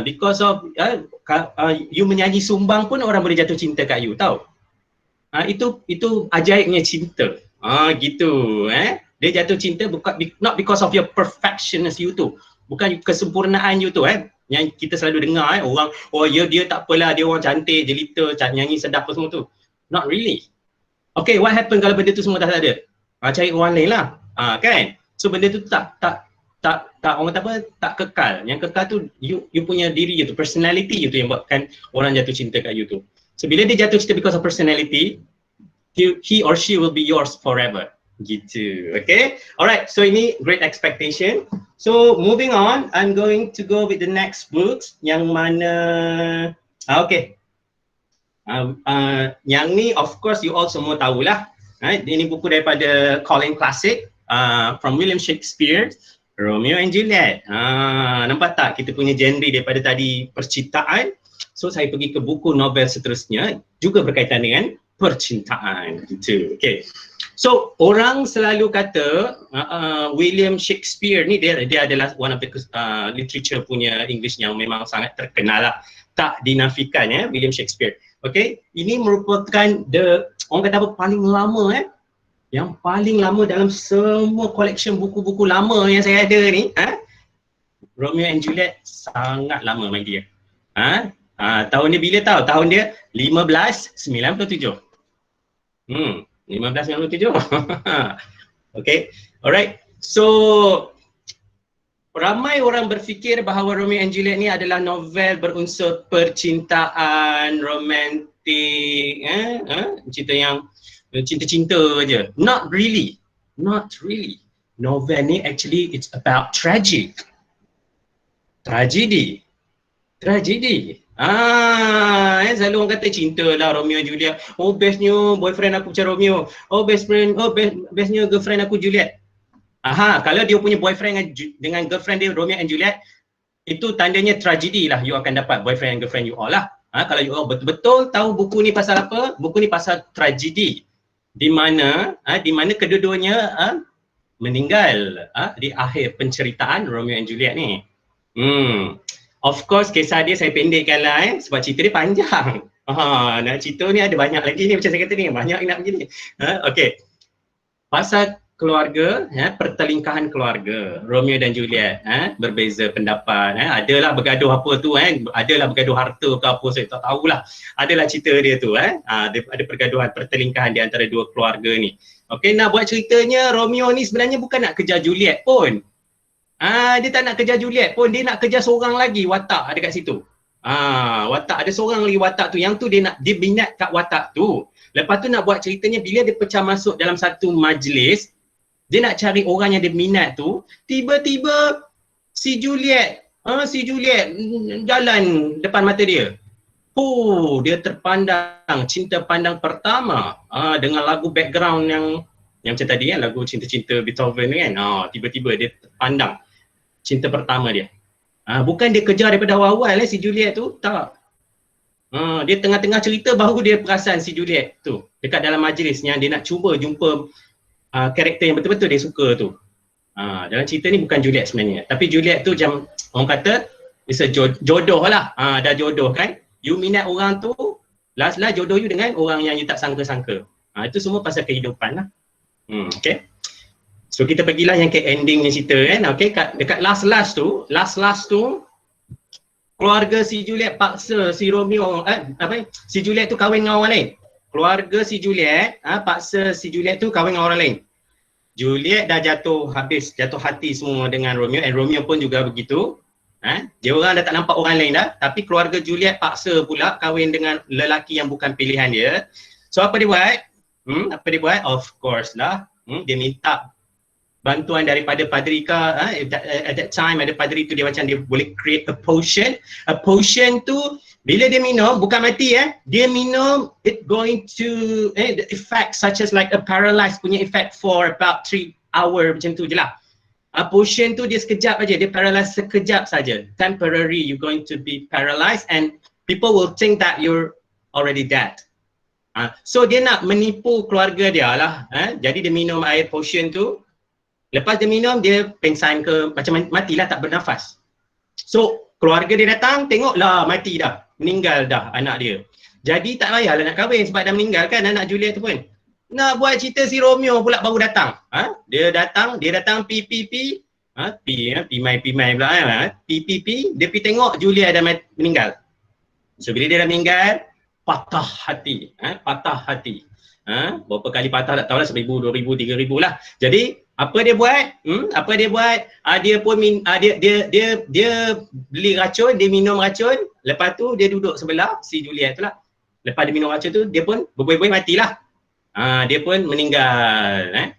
Because of you menyanyi sumbang pun orang boleh jatuh cinta kat you tau. Itu ajaibnya cinta. Gitu dia jatuh cinta bukan not because of your perfectionist you tu, bukan kesempurnaan you tu yang kita selalu dengar orang dia tak apalah, dia orang cantik, jelita, nyanyi sedap apa semua tu. Not really. Okay, what happen kalau benda tu semua dah tak ada? Cari orang lain lah. Kan? So benda tu tak orang kata apa, tak kekal. Yang kekal tu you punya diri you tu, personality you tu yang buatkan orang jatuh cinta kat you tu. So bila dia jatuh cinta because of personality, he or she will be yours forever. Gitu. Okay? Alright, so ini Great Expectation. So moving on, I'm going to go with the next books yang mana okay. Yang ni of course you all semua tahulah. Ini buku daripada Colin Classic, from William Shakespeare, Romeo and Juliet. Nampak tak kita punya genre daripada tadi percintaan. So saya pergi ke buku novel seterusnya juga berkaitan dengan percintaan gitu. Okay. So orang selalu kata William Shakespeare ni dia adalah one of the literature punya English yang memang sangat terkenal lah. Tak dinafikan William Shakespeare. Okay. Ini merupakan orang kata apa paling lama yang paling lama dalam semua collection buku-buku lama yang saya ada ni. Romeo and Juliet sangat lama my dear. Tahun dia bila tahu? Tahun dia 1597. 1597. Okay. Alright. So ramai orang berfikir bahawa Romeo and Juliet ni adalah novel berunsur percintaan, romantik, cerita yang cinta-cinta aja. Not really. Not really. Novel ni actually it's about tragedy. Selalu orang kata cinta lah Romeo and Juliet. Oh bestnya boyfriend aku macam Romeo. Bestnya girlfriend aku Juliet. Kalau dia punya boyfriend dengan girlfriend dia Romeo and Juliet, itu tandanya tragedi lah you akan dapat boyfriend and girlfriend you all lah. Kalau you all betul-betul tahu buku ni pasal apa, buku ni pasal tragedi. Di mana kedua-duanya meninggal di akhir penceritaan Romeo and Juliet ni. Of course kisah dia saya pendekkan lah sebab cerita dia panjang. Nak cerita ni ada banyak lagi ni, macam saya kata ni banyak nak begini. Okay. Pasal keluarga, pertelingkahan keluarga Romeo dan Juliet, berbeza pendapat, adalah bergaduh apa tu, adalah bergaduh harta ke apa, saya tak tahulah. Adalah cerita dia tu, ada pergaduhan, pertelingkahan di antara dua keluarga ni. Okay, nak buat ceritanya Romeo ni sebenarnya bukan nak kejar Juliet pun. Dia tak nak kejar Juliet pun, dia nak kejar seorang lagi watak ada kat situ. Watak, ada seorang lagi watak tu, yang tu dia minat kat watak tu. Lepas tu nak buat ceritanya bila dia pecah masuk dalam satu majlis, dia nak cari orang yang dia minat tu, tiba-tiba si Juliet jalan depan mata dia. Dia terpandang, cinta pandang pertama, dengan lagu background yang macam tadi lagu cinta-cinta Beethoven kan. Tiba-tiba dia terpandang cinta pertama dia. Bukan dia kejar daripada awal-awal si Juliet tu, tak. Dia tengah-tengah cerita baru dia perasan si Juliet tu dekat dalam majlis yang dia nak cuba jumpa karakter yang betul-betul dia suka tu. Dalam cerita ni bukan Juliet sebenarnya, tapi Juliet tu macam orang kata it's a jodoh lah. Dah jodoh kan. You minat orang tu, Last jodoh you dengan orang yang you tak sangka-sangka. Itu semua pasal kehidupan lah. Okay. So kita pergilah yang ke endingnya cerita kan. Okay, dekat last tu keluarga si Juliet paksa si Romeo si Juliet tu kahwin dengan orang lain. Keluarga si Juliet paksa si Juliet tu kahwin dengan orang lain. Juliet dah jatuh hati semua dengan Romeo, and Romeo pun juga begitu. Dia orang dah tak nampak orang lain dah, tapi keluarga Juliet paksa pula kahwin dengan lelaki yang bukan pilihan dia. So apa dia buat? Of course lah, dia minta bantuan daripada padrika. At that time ada padri tu, dia macam dia boleh create a potion. A potion tu bila dia minum bukan mati dia minum, it going to the effect such as like a paralyzed punya effect for about 3 hour macam tu je lah. Potion tu dia sekejap aja, dia paralyzed sekejap saja. Temporary you going to be paralyzed and people will think that you're already dead. So dia nak menipu keluarga dia lah. Jadi dia minum air potion tu. Lepas dia minum, dia pengsan ke, macam matilah, tak bernafas. So keluarga dia datang, tengoklah mati dah, meninggal dah anak dia. Jadi tak payahlah nak kahwin sebab dah meninggal kan anak Juliet tu pun. Nak buat cerita si Romeo pula baru datang. Dia datang pi mai pula dia pergi tengok Juliet dah meninggal. So bila dia dah meninggal, patah hati. Berapa kali patah tak tahulah, 1,000, 2,000, 3,000 lah. Jadi apa dia buat? Dia pun dia beli racun, dia minum racun, lepas tu dia duduk sebelah si Juliet tu lah. Lepas dia minum racun tu, dia pun berbuih-buih matilah. Dia pun meninggal.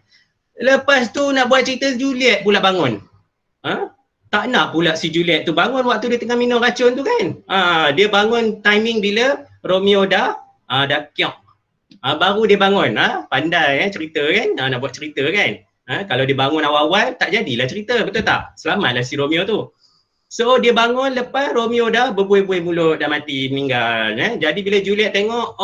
Lepas tu nak buat cerita Juliet pula bangun. Tak nak pula si Juliet tu bangun waktu dia tengah minum racun tu kan. Dia bangun timing bila Romeo dah kiok. Baru dia bangun. Pandai cerita kan, nak buat cerita kan. Kalau dia bangun awal-awal tak jadilah cerita, betul tak? Selamatlah si Romeo tu. So dia bangun lepas Romeo dah berbuih-buih mulut, dah mati, meninggal. Jadi bila Juliet tengok,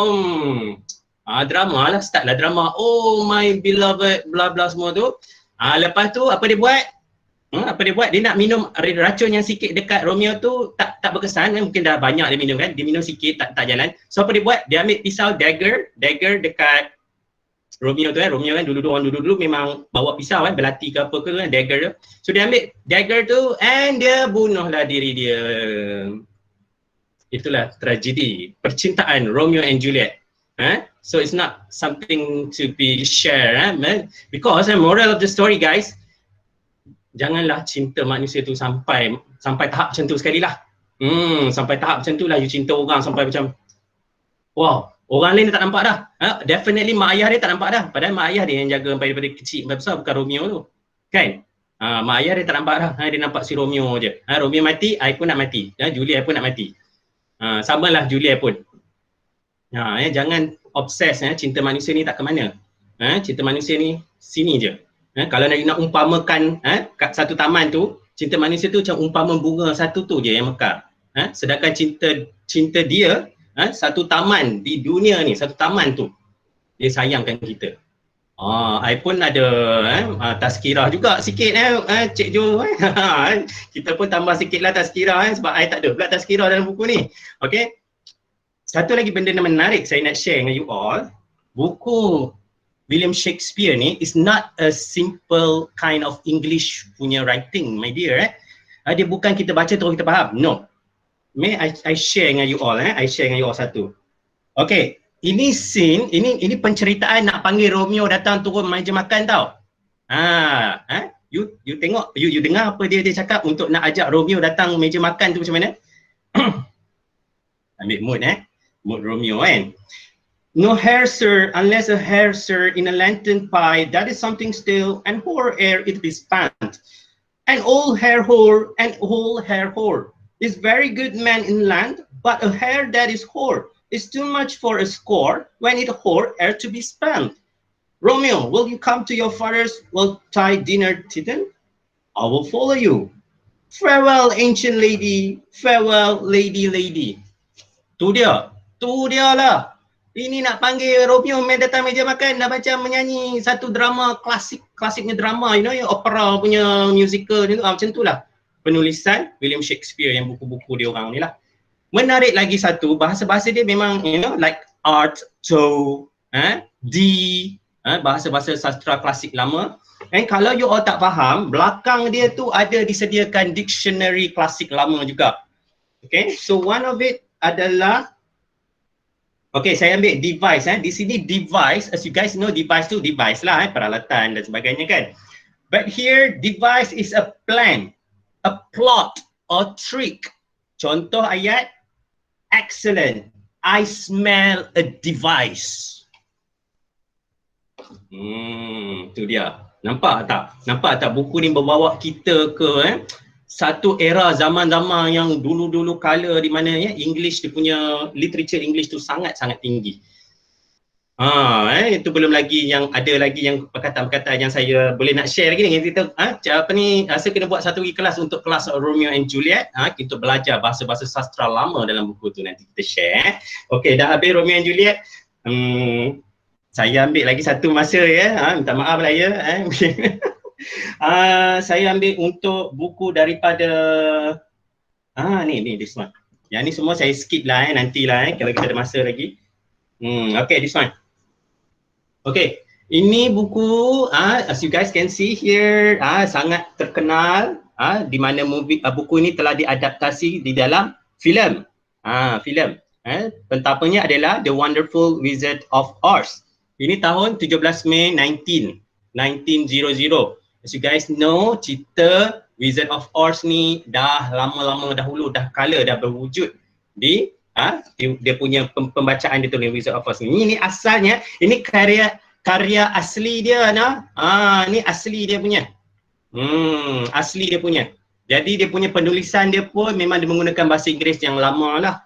drama lah, start lah drama. Oh my beloved, bla bla semua tu. Lepas tu apa dia buat? Dia nak minum racun yang sikit dekat Romeo tu, tak berkesan kan, mungkin dah banyak dia minum kan. Dia minum sikit, tak jalan. So apa dia buat? Dia ambil pisau dagger dekat Romeo tu kan. Romeo kan dulu memang bawa pisau kan, belati ke apa ke kan, dagger tu. So dia ambil dagger tu and dia bunuhlah diri dia. Itulah tragedi percintaan Romeo and Juliet. So it's not something to be shared, because moral of the story guys, janganlah cinta manusia tu sampai tahap macam tu sekali lah. Sampai tahap macam tu lah you cinta orang sampai macam wow, orang lain dia tak nampak dah. Definitely mak ayah dia tak nampak dah. Padahal mak ayah dia yang jaga daripada kecil sampai besar, bukan Romeo tu. Kan? Mak ayah dia tak nampak dah. Dia nampak si Romeo je. Romeo mati, I pun nak mati. Juliet pun nak mati. Samalah Juliet pun. Jangan obses cinta manusia ni tak ke mana. Cinta manusia ni sini je. Kalau nak umpamakan kat satu taman tu, cinta manusia tu macam umpama bunga satu tu je yang mekar. Sedangkan cinta dia satu taman di dunia ni, satu taman tu dia sayangkan kita. I pun ada tazkirah juga sikit Cik Jo. Kita pun tambah sikitlah tazkirah sebab I tak ada pula tazkirah dalam buku ni. Okay. Satu lagi benda yang menarik saya nak share dengan you all. Buku William Shakespeare ni is not a simple kind of English punya writing, my dear. Dia bukan kita baca terus kita faham. No. May I share dengan you all. I share dengan you all satu. Okay. Ini scene, ini penceritaan nak panggil Romeo datang turun meja makan tau. You tengok, you dengar apa dia cakap untuk nak ajak Romeo datang meja makan tu macam mana? Ambil mood mood Romeo kan. No hair sir, unless a hair sir in a lantern pie, that is something still, and whore ere it be spanned. An old hair whore, an old hair whore is very good man in land, but a hair that is whore is too much for a score when it whore ere to be spent. Romeo, will you come to your father's well-tied dinner Titan? I will follow you. Farewell ancient lady, farewell lady. Tu dia lah. Ini nak panggil Romeo main datang meja makan, dah macam menyanyi satu drama klasiknya drama, you know, opera punya musical ni, macam tu lah. Penulisan William Shakespeare yang buku-buku dia orang ni lah. menarik lagi satu, bahasa-bahasa dia memang like art, bahasa-bahasa sastra klasik lama. And kalau you all tak faham, belakang dia tu ada disediakan dictionary klasik lama juga. Okay, so one of it adalah, okay, saya ambil device. Di sini device, as you guys know, device tu device lah, peralatan dan sebagainya kan. But here, device is a plan, a plot or trick. Contoh ayat, excellent, I smell a device. Tu dia. Nampak tak buku ni membawa kita ke satu era zaman-zaman yang dulu-dulu kala di mana English, dia punya literature English tu sangat-sangat tinggi. Itu belum lagi yang ada lagi yang perkataan-perkataan yang saya boleh nak share lagi ni. Kita saya kena buat satu lagi kelas untuk kelas Romeo and Juliet. Kita belajar bahasa-bahasa sastra lama dalam buku tu, nanti kita share. Okey, dah habis Romeo and Juliet. Saya ambil lagi satu masa minta maaf lah saya ambil untuk buku daripada ni this one. Yang ni semua saya skip lah nantilah kalau kita ada masa lagi. Okay, this one. Okay, ini buku as you guys can see here sangat terkenal di mana buku ini telah diadaptasi di dalam filem. Pentapanya adalah The Wonderful Wizard of Oz. Ini tahun 17 Mei 1900. As you guys know, cerita Wizard of Oz ni dah lama-lama dahulu, dah kala dah berwujud di dia punya pembacaan dia tu ni, Wizard of Oz ni. Ini asalnya, ini karya asli dia ni asli dia punya. Asli dia punya. Jadi dia punya penulisan dia pun memang dia menggunakan bahasa Inggeris yang lama lah.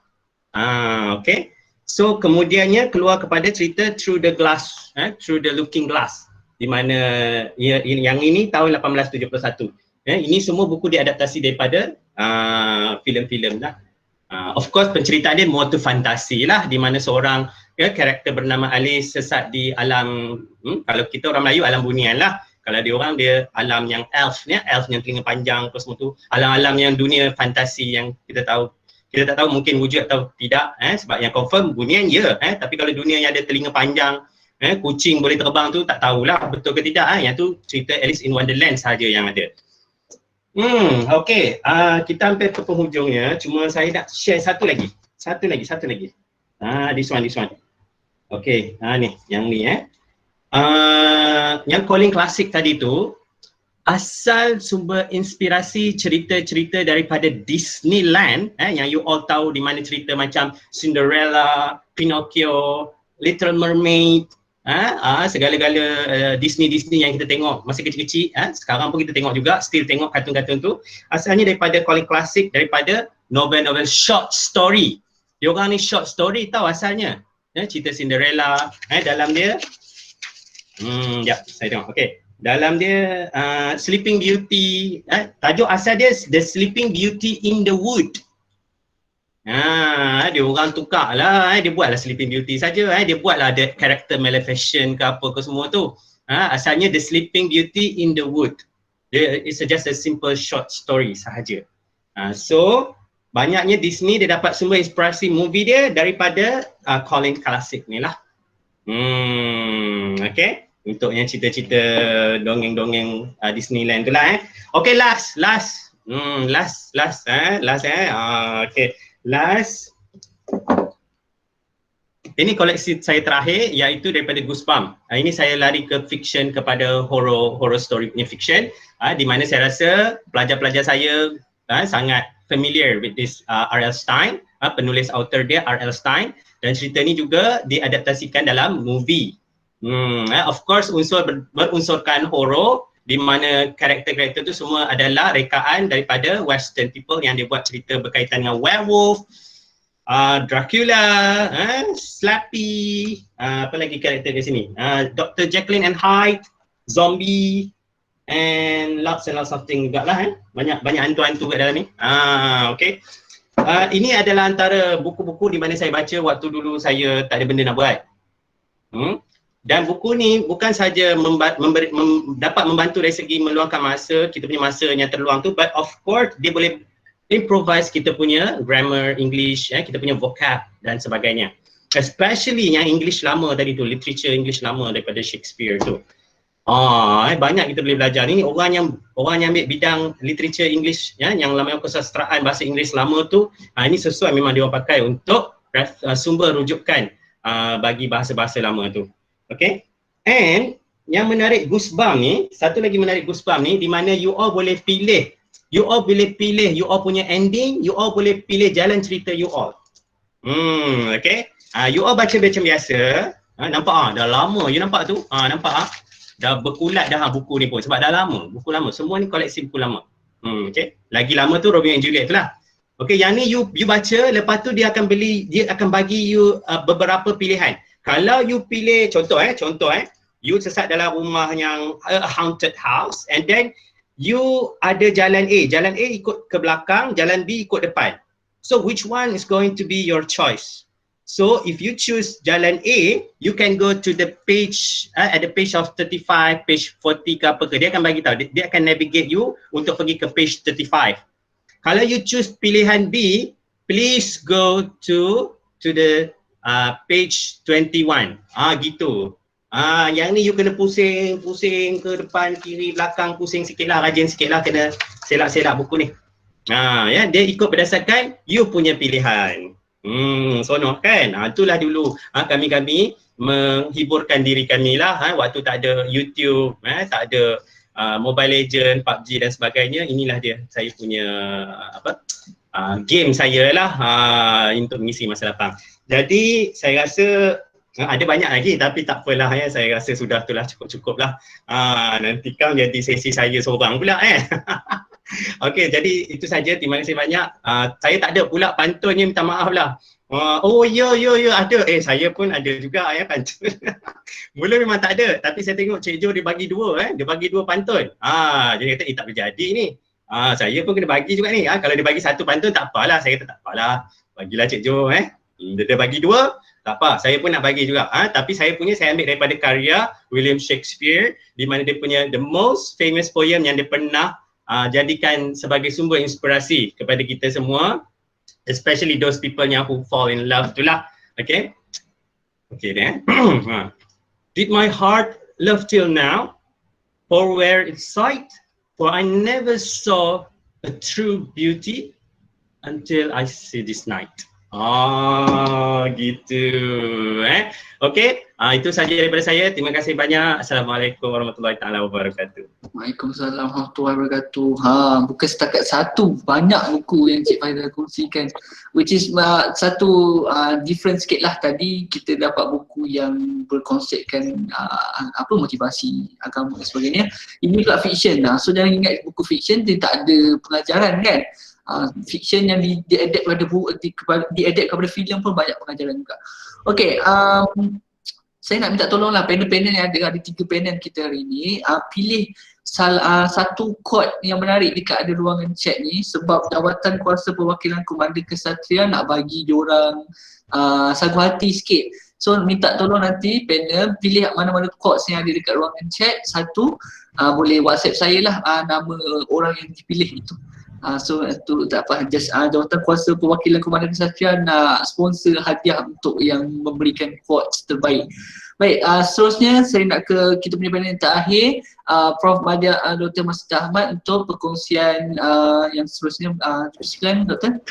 Okay. So kemudiannya keluar kepada cerita Through the Glass, Through the Looking Glass, di mana yang ini tahun 1871. Ini semua buku diadaptasi daripada filem-filem lah. Of course penceritaan dia more to fantasi lah, di mana seorang karakter bernama Alice sesat di alam, kalau kita orang Melayu alam bunian lah. Kalau dia orang dia alam yang elf yang telinga panjang apa semua tu, alam-alam yang dunia fantasi yang kita tak tahu mungkin wujud atau tidak, sebab yang confirm bunian tapi kalau dunia yang ada telinga panjang, kucing boleh terbang tu tak tahulah betul ke tidak. Yang tu cerita Alice in Wonderland sahaja yang ada. Okay, kita hampir ke penghujungnya, cuma saya nak share satu lagi. This one. Okay, ni, yang ni yang calling klasik tadi tu, asal sumber inspirasi cerita-cerita daripada Disneyland, yang you all tahu, di mana cerita macam Cinderella, Pinocchio, Little Mermaid, segala-gala Disney yang kita tengok masa kecil-kecil, sekarang pun kita tengok juga, still tengok kartun-kartun tu, asalnya daripada calling klasik, daripada novel-novel short story. Diorang ni short story tahu asalnya, cerita Cinderella, dalam dia, saya tengok, okay. Dalam dia Sleeping Beauty, tajuk asal dia The Sleeping Beauty in the Wood. Dia orang tukar lah, dia buatlah Sleeping Beauty saja, dia buatlah ada character Maleficent ke apa ke semua tu. Asalnya The Sleeping Beauty in the Wood. It's just a simple short story sahaja. So banyaknya Disney dia dapat sumber inspirasi movie dia daripada calling klasik ni lah. Okay. Untuk yang cerita-cerita dongeng-dongeng Disneyland tu lah. Okay, last. Okay, last. Ini koleksi saya terakhir, iaitu daripada Goosebumps. Ini saya lari ke fiction, kepada horror story punya fiction, di mana saya rasa pelajar-pelajar saya sangat familiar with this R.L. Stine, penulis author dia R.L. Stine, dan cerita ni juga diadaptasikan dalam movie. Of course berunsurkan horror, di mana karakter-karakter tu semua adalah rekaan daripada Western people yang dia buat cerita berkaitan dengan werewolf, Dracula, Slappy, apa lagi karakter di sini, Dr. Jekyll and Hyde, zombie, and lots of things juga lah. Banyak hantu-hantu kat dalam ni. Okay. Ini adalah antara buku-buku di mana saya baca waktu dulu saya tak ada benda nak buat. Dan buku ni bukan saja dapat membantu dari segi meluangkan masa, kita punya masa yang terluang tu, but of course dia boleh improvise kita punya grammar English, kita punya vocab dan sebagainya. Especially yang English lama tadi tu, literature English lama daripada Shakespeare tu. Banyak kita boleh belajar. Ni orang yang ambil bidang literature English yang lama kesastraan bahasa Inggeris lama tu, ini sesuai memang dia orang pakai untuk sumber rujukan bagi bahasa-bahasa lama tu. Okay? And yang menarik Goosebumps ni, satu lagi menarik Goosebumps ni, di mana you all boleh pilih you all punya ending, you all boleh pilih jalan cerita you all. Okay? You all baca macam biasa. Nampak dah lama you nampak tu. Nampak dah berkulat dah buku ni pun sebab dah lama, buku lama. Semua ni koleksi buku lama. Okay? Lagi lama tu Romeo and Juliet tu lah. Okay, yang ni you baca, lepas tu dia akan bagi you beberapa pilihan. Kalau you pilih contoh, you sesat dalam rumah yang haunted house, and then you ada jalan A ikut ke belakang, jalan B ikut depan. So which one is going to be your choice? So if you choose jalan A, you can go to the page at the page of 35, page 40 ke apa ke. Dia akan bagi tahu, dia akan navigate you untuk pergi ke page 35. Kalau you choose pilihan B, please go to the page 21. Gitu. Yang ni you kena pusing ke depan, kiri, belakang, pusing sikit lah, rajin sikit lah, kena selak-selak buku ni. Dia ikut berdasarkan you punya pilihan. Sono kan? Itulah dulu kami menghiburkan diri kami lah waktu tak ada YouTube, tak ada Mobile Legend, PUBG dan sebagainya. Inilah dia saya punya game saya lah untuk mengisi masa lapang. Jadi saya rasa ada banyak lagi tapi tak apalah saya rasa sudah tu lah, cukup lah. Nanti kan jadi sesi saya seorang pula Okey, jadi itu saja. Terima kasih banyak. Saya tak ada pula pantunnya, minta maaf lah. Ya ada. Saya pun ada juga pantun. Mula memang tak ada, tapi saya tengok Cik Jo dia bagi dua dia bagi dua pantun. Jadi kata tak berjadi ni. Saya pun kena bagi juga ni. Kalau dia bagi satu pantun tak apalah, saya kata tak apalah. Bagilah Cik Jo dia bagi dua, tak apa. Saya pun nak bagi juga. Tapi saya punya saya ambil daripada karya William Shakespeare, di mana dia punya the most famous poem yang dia pernah jadikan sebagai sumber inspirasi kepada kita semua, especially those people yang who fall in love tu lah. Okay then. Did my heart love till now, for where its sight, for I never saw a true beauty until I see this night. Gitu. Okey, itu saja daripada saya. Terima kasih banyak. Assalamualaikum warahmatullahi taala wabarakatuh. Waalaikumsalam warahmatullahi wabarakatuh. Bukan setakat satu, banyak buku yang Cik Faizal kongsikan, which is satu different sikit lah. Tadi kita dapat buku yang berkonsepkan motivasi agama dan sebagainya. Ini pula fiction. So jangan ingat buku fiction dia tak ada pengajaran kan. Fiction yang diadapt kepada filem pun banyak pengajaran juga. Okey, saya nak minta tolonglah panel-panel yang ada 3 panel kita hari ni, pilih satu quote yang menarik dekat ada ruangan chat ni, sebab Jawatan Kuasa Perwakilan Komando Kesatria nak bagi diorang sagu hati sikit. So minta tolong nanti panel pilih mana-mana quotes yang ada dekat ruangan chat, satu boleh WhatsApp saya lah nama orang yang dipilih itu. So itu tak apa, just Jawatan Kuasa Perwakilan Komandan Kesatria nak sponsor hadiah untuk yang memberikan quotes terbaik. Baik, seterusnya saya nak ke kita punya panel yang terakhir, Prof. Madia Dr. Masjid Ahmad untuk perkongsian yang seterusnya. Silakan Dr.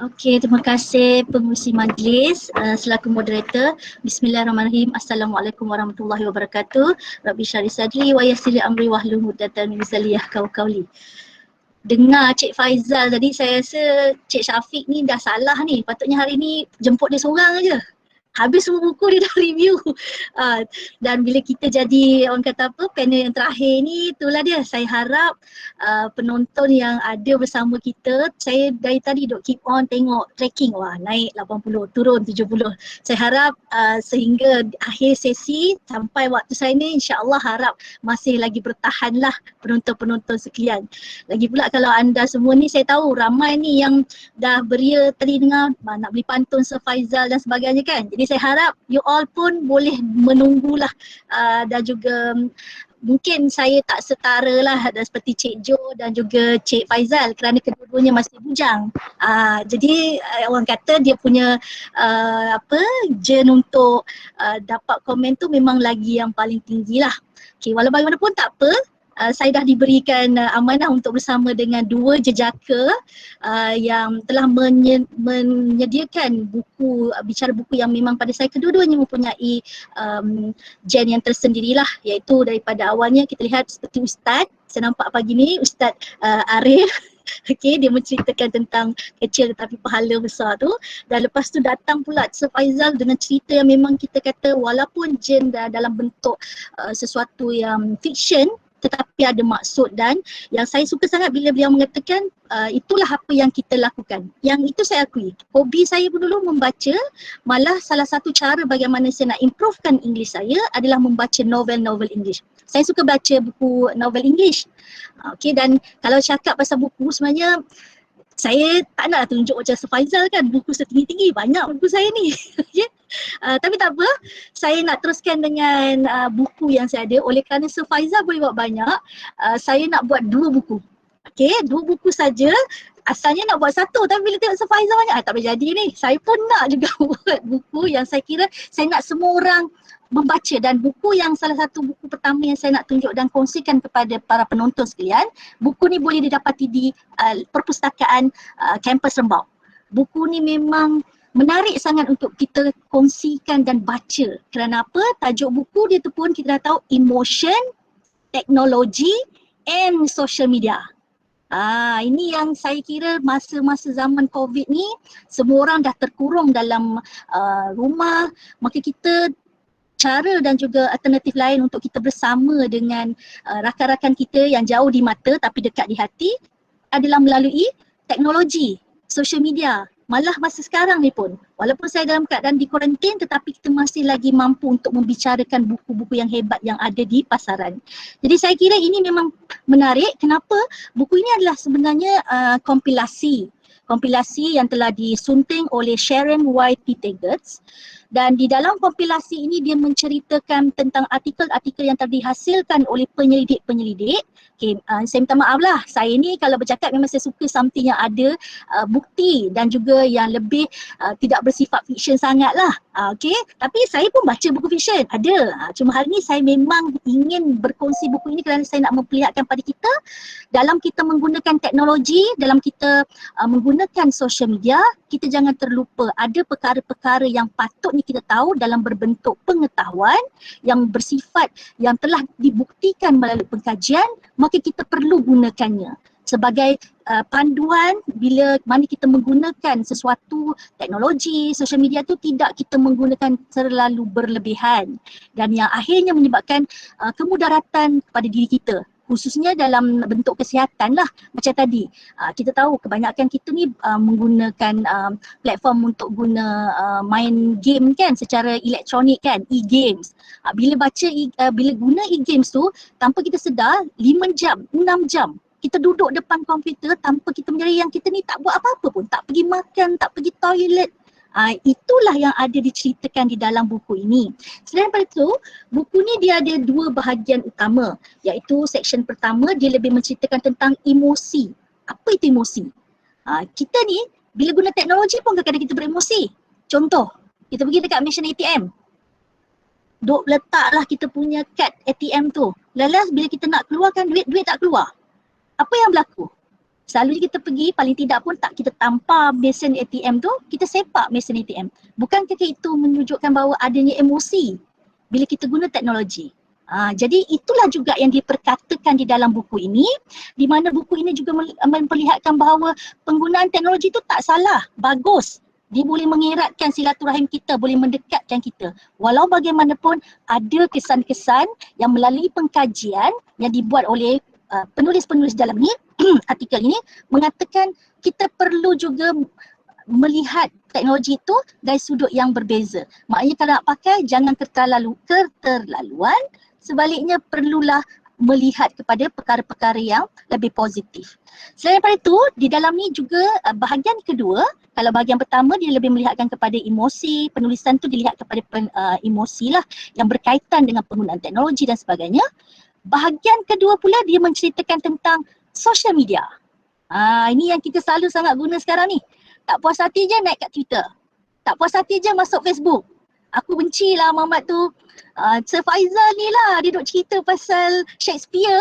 Okey, terima kasih pengurusi majlis selaku moderator. Bismillahirrahmanirrahim. Assalamualaikum warahmatullahi wabarakatuh. Rabbi syarih sadri wa yassir li amri wahlul 'uqdatam min lisani yafqahu qawli. Dengar Cik Faizal tadi, saya rasa Cik Syafiq ni dah salah ni. Patutnya hari ni jemput dia seorang aja. Habis semua buku dia dah review. Dan bila kita jadi orang kata apa, panel yang terakhir ni, itulah dia. Saya harap penonton yang ada bersama kita, saya dari tadi duk keep on tengok tracking, wah naik 80, turun 70. Saya harap sehingga akhir sesi sampai waktu saya ni, insya-Allah harap masih lagi bertahanlah penonton-penonton sekalian. Lagi pula kalau anda semua ni, saya tahu ramai ni yang dah beria tadi dengar nak beli pantun Sir Faizal dan sebagainya kan. Jadi saya harap you all pun boleh menunggulah dan juga mungkin saya tak setara lah seperti Cik Jo dan juga Cik Faizal kerana kedua-duanya masih bujang. Jadi orang kata dia punya gen untuk dapat komen tu memang lagi yang paling tinggi lah. Okay, walau bagaimanapun tak apa, saya dah diberikan amanah untuk bersama dengan dua jejaka yang telah menyediakan buku, bicara buku yang memang pada saya kedua-duanya mempunyai gen yang tersendirilah, iaitu daripada awalnya kita lihat seperti Ustaz, saya nampak pagi ni Ustaz Arif. Okay, dia menceritakan tentang kecil tetapi pahala besar tu, dan lepas tu datang pula Sir Faizal dengan cerita yang memang kita kata walaupun gen dalam bentuk sesuatu yang fiction tetapi ada maksud, dan yang saya suka sangat bila beliau mengatakan itulah apa yang kita lakukan. Yang itu saya akui. Hobi saya pun dulu membaca, malah salah satu cara bagaimana saya nak improvekan English saya adalah membaca novel-novel English. Saya suka baca buku novel English. Okay, dan kalau cakap pasal buku sebenarnya saya tak nak tunjuk macam Sir Faizal kan, buku setinggi-tinggi, banyak buku saya ni. Okay. Tapi tak apa, saya nak teruskan dengan buku yang saya ada. Oleh kerana Sir Faizal boleh buat banyak, saya nak buat 2 buku. Okay, 2 buku saja. Asalnya nak buat 1 tapi bila tengok Sir Faizal banyak, tak boleh jadi ni. Saya pun nak juga buat buku yang saya kira saya nak semua orang membaca, dan buku yang salah satu buku pertama yang saya nak tunjuk dan kongsikan kepada para penonton sekalian, buku ni boleh didapati di perpustakaan kampus Rembau. Buku ni memang menarik sangat untuk kita kongsikan dan baca. Kerana apa? Tajuk buku dia tu pun kita dah tahu, emotion, technology and social media. Ini yang saya kira masa-masa zaman COVID ni semua orang dah terkurung dalam rumah, maka kita cara dan juga alternatif lain untuk kita bersama dengan rakan-rakan kita yang jauh di mata tapi dekat di hati adalah melalui teknologi, social media. Malah masa sekarang ni pun, walaupun saya dalam keadaan di kuarantin tetapi kita masih lagi mampu untuk membicarakan buku-buku yang hebat yang ada di pasaran. Jadi saya kira ini memang menarik. Kenapa? Buku ini adalah sebenarnya kompilasi yang telah disunting oleh Sharon Y.P. Taggart. Dan di dalam kompilasi ini dia menceritakan tentang artikel-artikel yang telah dihasilkan oleh penyelidik-penyelidik. Okay, saya minta maaf lah, saya ni kalau bercakap memang saya suka something yang ada bukti dan juga yang lebih tidak bersifat fiction sangat lah. Okay, tapi saya pun baca buku fiction, ada. Cuma hari ni saya memang ingin berkongsi buku ini kerana saya nak memperlihatkan pada kita dalam kita menggunakan teknologi, dalam kita menggunakan social media, kita jangan terlupa ada perkara-perkara yang patutnya kita tahu dalam berbentuk pengetahuan yang bersifat yang telah dibuktikan melalui pengkajian, maka kita perlu gunakannya sebagai panduan bila mana kita menggunakan sesuatu teknologi, social media tu tidak kita menggunakan terlalu berlebihan dan yang akhirnya menyebabkan kemudaratan kepada diri kita. Khususnya dalam bentuk kesihatan lah. Macam tadi, kita tahu kebanyakan kita ni menggunakan platform untuk guna main game kan secara elektronik kan, e-games. Bila guna e-games tu, tanpa kita sedar 5 jam, 6 jam kita duduk depan komputer tanpa kita menyadari yang kita ni tak buat apa-apa pun, tak pergi makan, tak pergi toilet. Itulah yang ada diceritakan di dalam buku ini. Selain daripada itu, buku ni dia ada 2 bahagian utama, iaitu section pertama dia lebih menceritakan tentang emosi. Apa itu emosi? Kita ni bila guna teknologi pun kadang-kadang kita beremosi. Contoh, kita pergi dekat mesin ATM. Letaklah kita punya kad ATM tu. Lalas bila kita nak keluarkan duit tak keluar. Apa yang berlaku? Selalunya kita pergi, paling tidak pun tak kita tampar mesin ATM tu, kita sepak mesin ATM. Bukankah itu menunjukkan bahawa adanya emosi bila kita guna teknologi? Jadi itulah juga yang diperkatakan di dalam buku ini, di mana buku ini juga memperlihatkan bahawa penggunaan teknologi itu tak salah, bagus. Dia boleh mengeratkan silaturahim kita, boleh mendekatkan kita. Walau bagaimanapun ada kesan-kesan yang melalui pengkajian yang dibuat oleh penulis-penulis dalam ni, artikel ini mengatakan kita perlu juga melihat teknologi itu dari sudut yang berbeza. Maknanya kalau nak pakai jangan keterlaluan, sebaliknya perlulah melihat kepada perkara-perkara yang lebih positif. Selain daripada itu, di dalam ni juga bahagian kedua, kalau bahagian pertama dia lebih melihatkan kepada emosi, penulisan tu dilihat kepada emosi lah yang berkaitan dengan penggunaan teknologi dan sebagainya. Bahagian kedua pula dia menceritakan tentang social media. Ini yang kita selalu sangat guna sekarang ni. Tak puas hati je naik kat Twitter. Tak puas hati je masuk Facebook. Aku benci lah Muhammad tu. Sir Faizal ni lah, dia duk cerita pasal Shakespeare.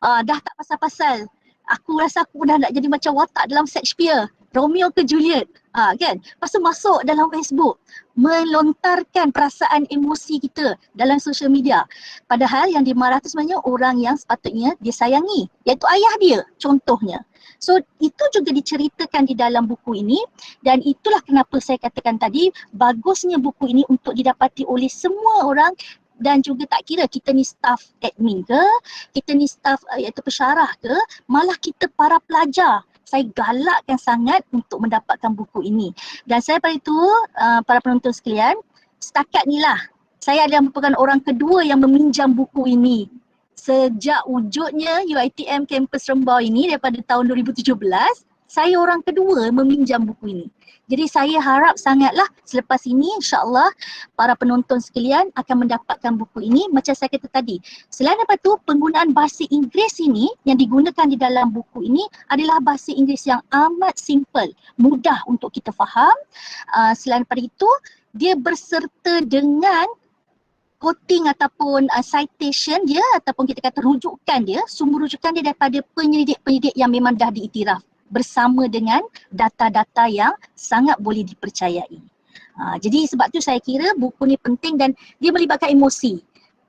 Dah tak pasal-pasal. Aku rasa aku dah nak jadi macam watak dalam Shakespeare. Romeo ke Juliet. Kan? Lepas tu masuk dalam Facebook. Melontarkan perasaan emosi kita dalam social media. Padahal yang dimarah tu sebenarnya orang yang sepatutnya dia sayangi. Iaitu ayah dia contohnya. So itu juga diceritakan di dalam buku ini dan itulah kenapa saya katakan tadi bagusnya buku ini untuk didapati oleh semua orang dan juga tak kira kita ni staff admin ke, kita ni staff iaitu pensyarah ke, malah kita para pelajar. Saya galakkan sangat untuk mendapatkan buku ini. Dan saya pada itu para penonton sekalian, setakat ni lah saya adalah merupakan orang kedua yang meminjam buku ini. Sejak wujudnya UiTM Kampus Rembau ini daripada tahun 2017, saya orang kedua meminjam buku ini. Jadi saya harap sangatlah selepas ini insya-Allah para penonton sekalian akan mendapatkan buku ini macam saya kata tadi. Selain daripada itu, penggunaan bahasa Inggeris ini yang digunakan di dalam buku ini adalah bahasa Inggeris yang amat simple, mudah untuk kita faham. Selain daripada itu, dia berserta dengan quoting ataupun citation dia ataupun kita kata rujukan dia, sumber rujukan dia daripada penyelidik-penyelidik yang memang dah diiktiraf bersama dengan data-data yang sangat boleh dipercayai. Jadi sebab tu saya kira buku ni penting dan dia melibatkan emosi.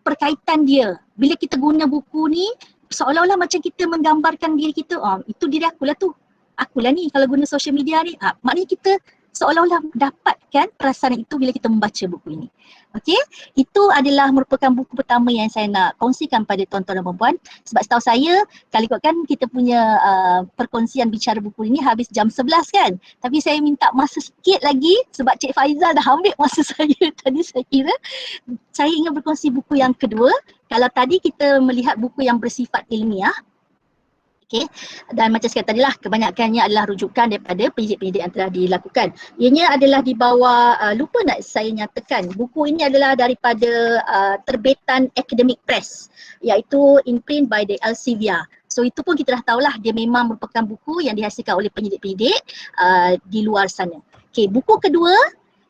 Perkaitan dia, bila kita guna buku ni seolah-olah macam kita menggambarkan diri kita, itu diri akulah tu. Akulah ni kalau guna social media ni, maknanya kita seolah-olah dapatkan perasaan itu bila kita membaca buku ini. Okey, itu adalah merupakan buku pertama yang saya nak kongsikan pada tuan-tuan dan puan-puan. Sebab setahu saya, kali kan kita punya perkongsian bicara buku ini habis jam 11 kan. Tapi saya minta masa sikit lagi sebab Cik Faizal dah ambil masa saya tadi. Saya kira saya ingin berkongsi buku yang kedua. Kalau tadi kita melihat buku yang bersifat ilmiah, okay. Dan macam saya kata tadilah, kebanyakannya adalah rujukan daripada penyidik-penyidik yang telah dilakukan. Ianya adalah di bawah, lupa nak saya nyatakan, buku ini adalah daripada terbitan Academic Press, iaitu imprint by the Elsevier. So itu pun kita dah tahulah dia memang merupakan buku yang dihasilkan oleh penyidik-penyidik di luar sana. Okay, buku kedua,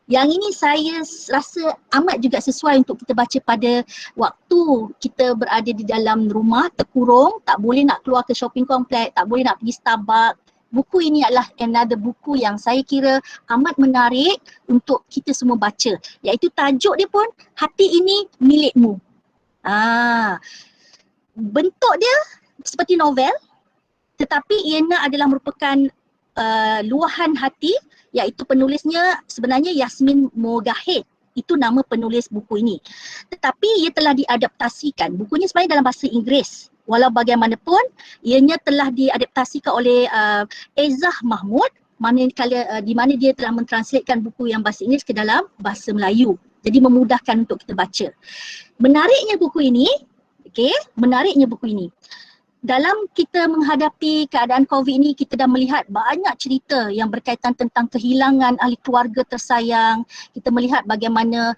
yang ini saya rasa amat juga sesuai untuk kita baca pada waktu kita berada di dalam rumah, terkurung, tak boleh nak keluar ke shopping complex, tak boleh nak pergi Starbucks. Buku ini adalah another buku yang saya kira amat menarik untuk kita semua baca. Iaitu tajuk dia pun, Hati Ini Milikmu. Bentuk dia seperti novel, tetapi ianya adalah merupakan luahan hati, iaitu penulisnya sebenarnya Yasmin Mogahid. Itu nama penulis buku ini. Tetapi ia telah diadaptasikan. Bukunya sebenarnya dalam bahasa Inggeris. Walau bagaimanapun, ianya telah diadaptasikan oleh Ezah Mahmud, di mana dia telah mentranslatekan buku yang bahasa Inggeris ke dalam bahasa Melayu. Jadi memudahkan untuk kita baca. Menariknya buku ini, dalam kita menghadapi keadaan COVID ini, kita dah melihat banyak cerita yang berkaitan tentang kehilangan ahli keluarga tersayang. Kita melihat bagaimana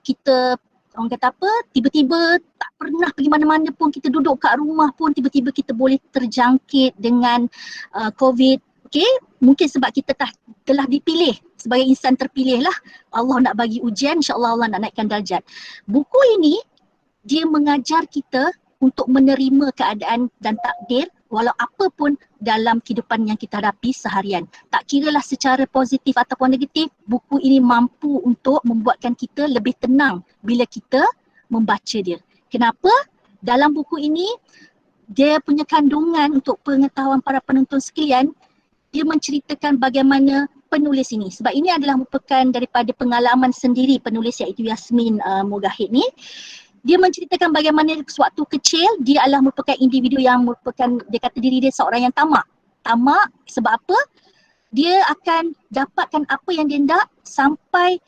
kita, orang kata apa, tiba-tiba tak pernah pergi mana-mana pun, kita duduk kat rumah pun tiba-tiba kita boleh terjangkit dengan COVID. Okay, mungkin sebab kita telah dipilih sebagai insan terpilih lah. Allah nak bagi ujian, insya-Allah Allah nak naikkan darjat. Buku ini, dia mengajar kita untuk menerima keadaan dan takdir walau apa pun dalam kehidupan yang kita hadapi seharian. Tak kiralah secara positif ataupun negatif, buku ini mampu untuk membuatkan kita lebih tenang bila kita membaca dia. Kenapa? Dalam buku ini, dia punya kandungan untuk pengetahuan para penonton sekalian, dia menceritakan bagaimana penulis ini. Sebab ini adalah merupakan daripada pengalaman sendiri penulis iaitu Yasmin Mogahid ni. Dia menceritakan bagaimana sewaktu kecil dia adalah merupakan individu yang merupakan, dia kata diri dia seorang yang tamak. Tamak sebab apa? Dia akan dapatkan apa yang dia nak sampai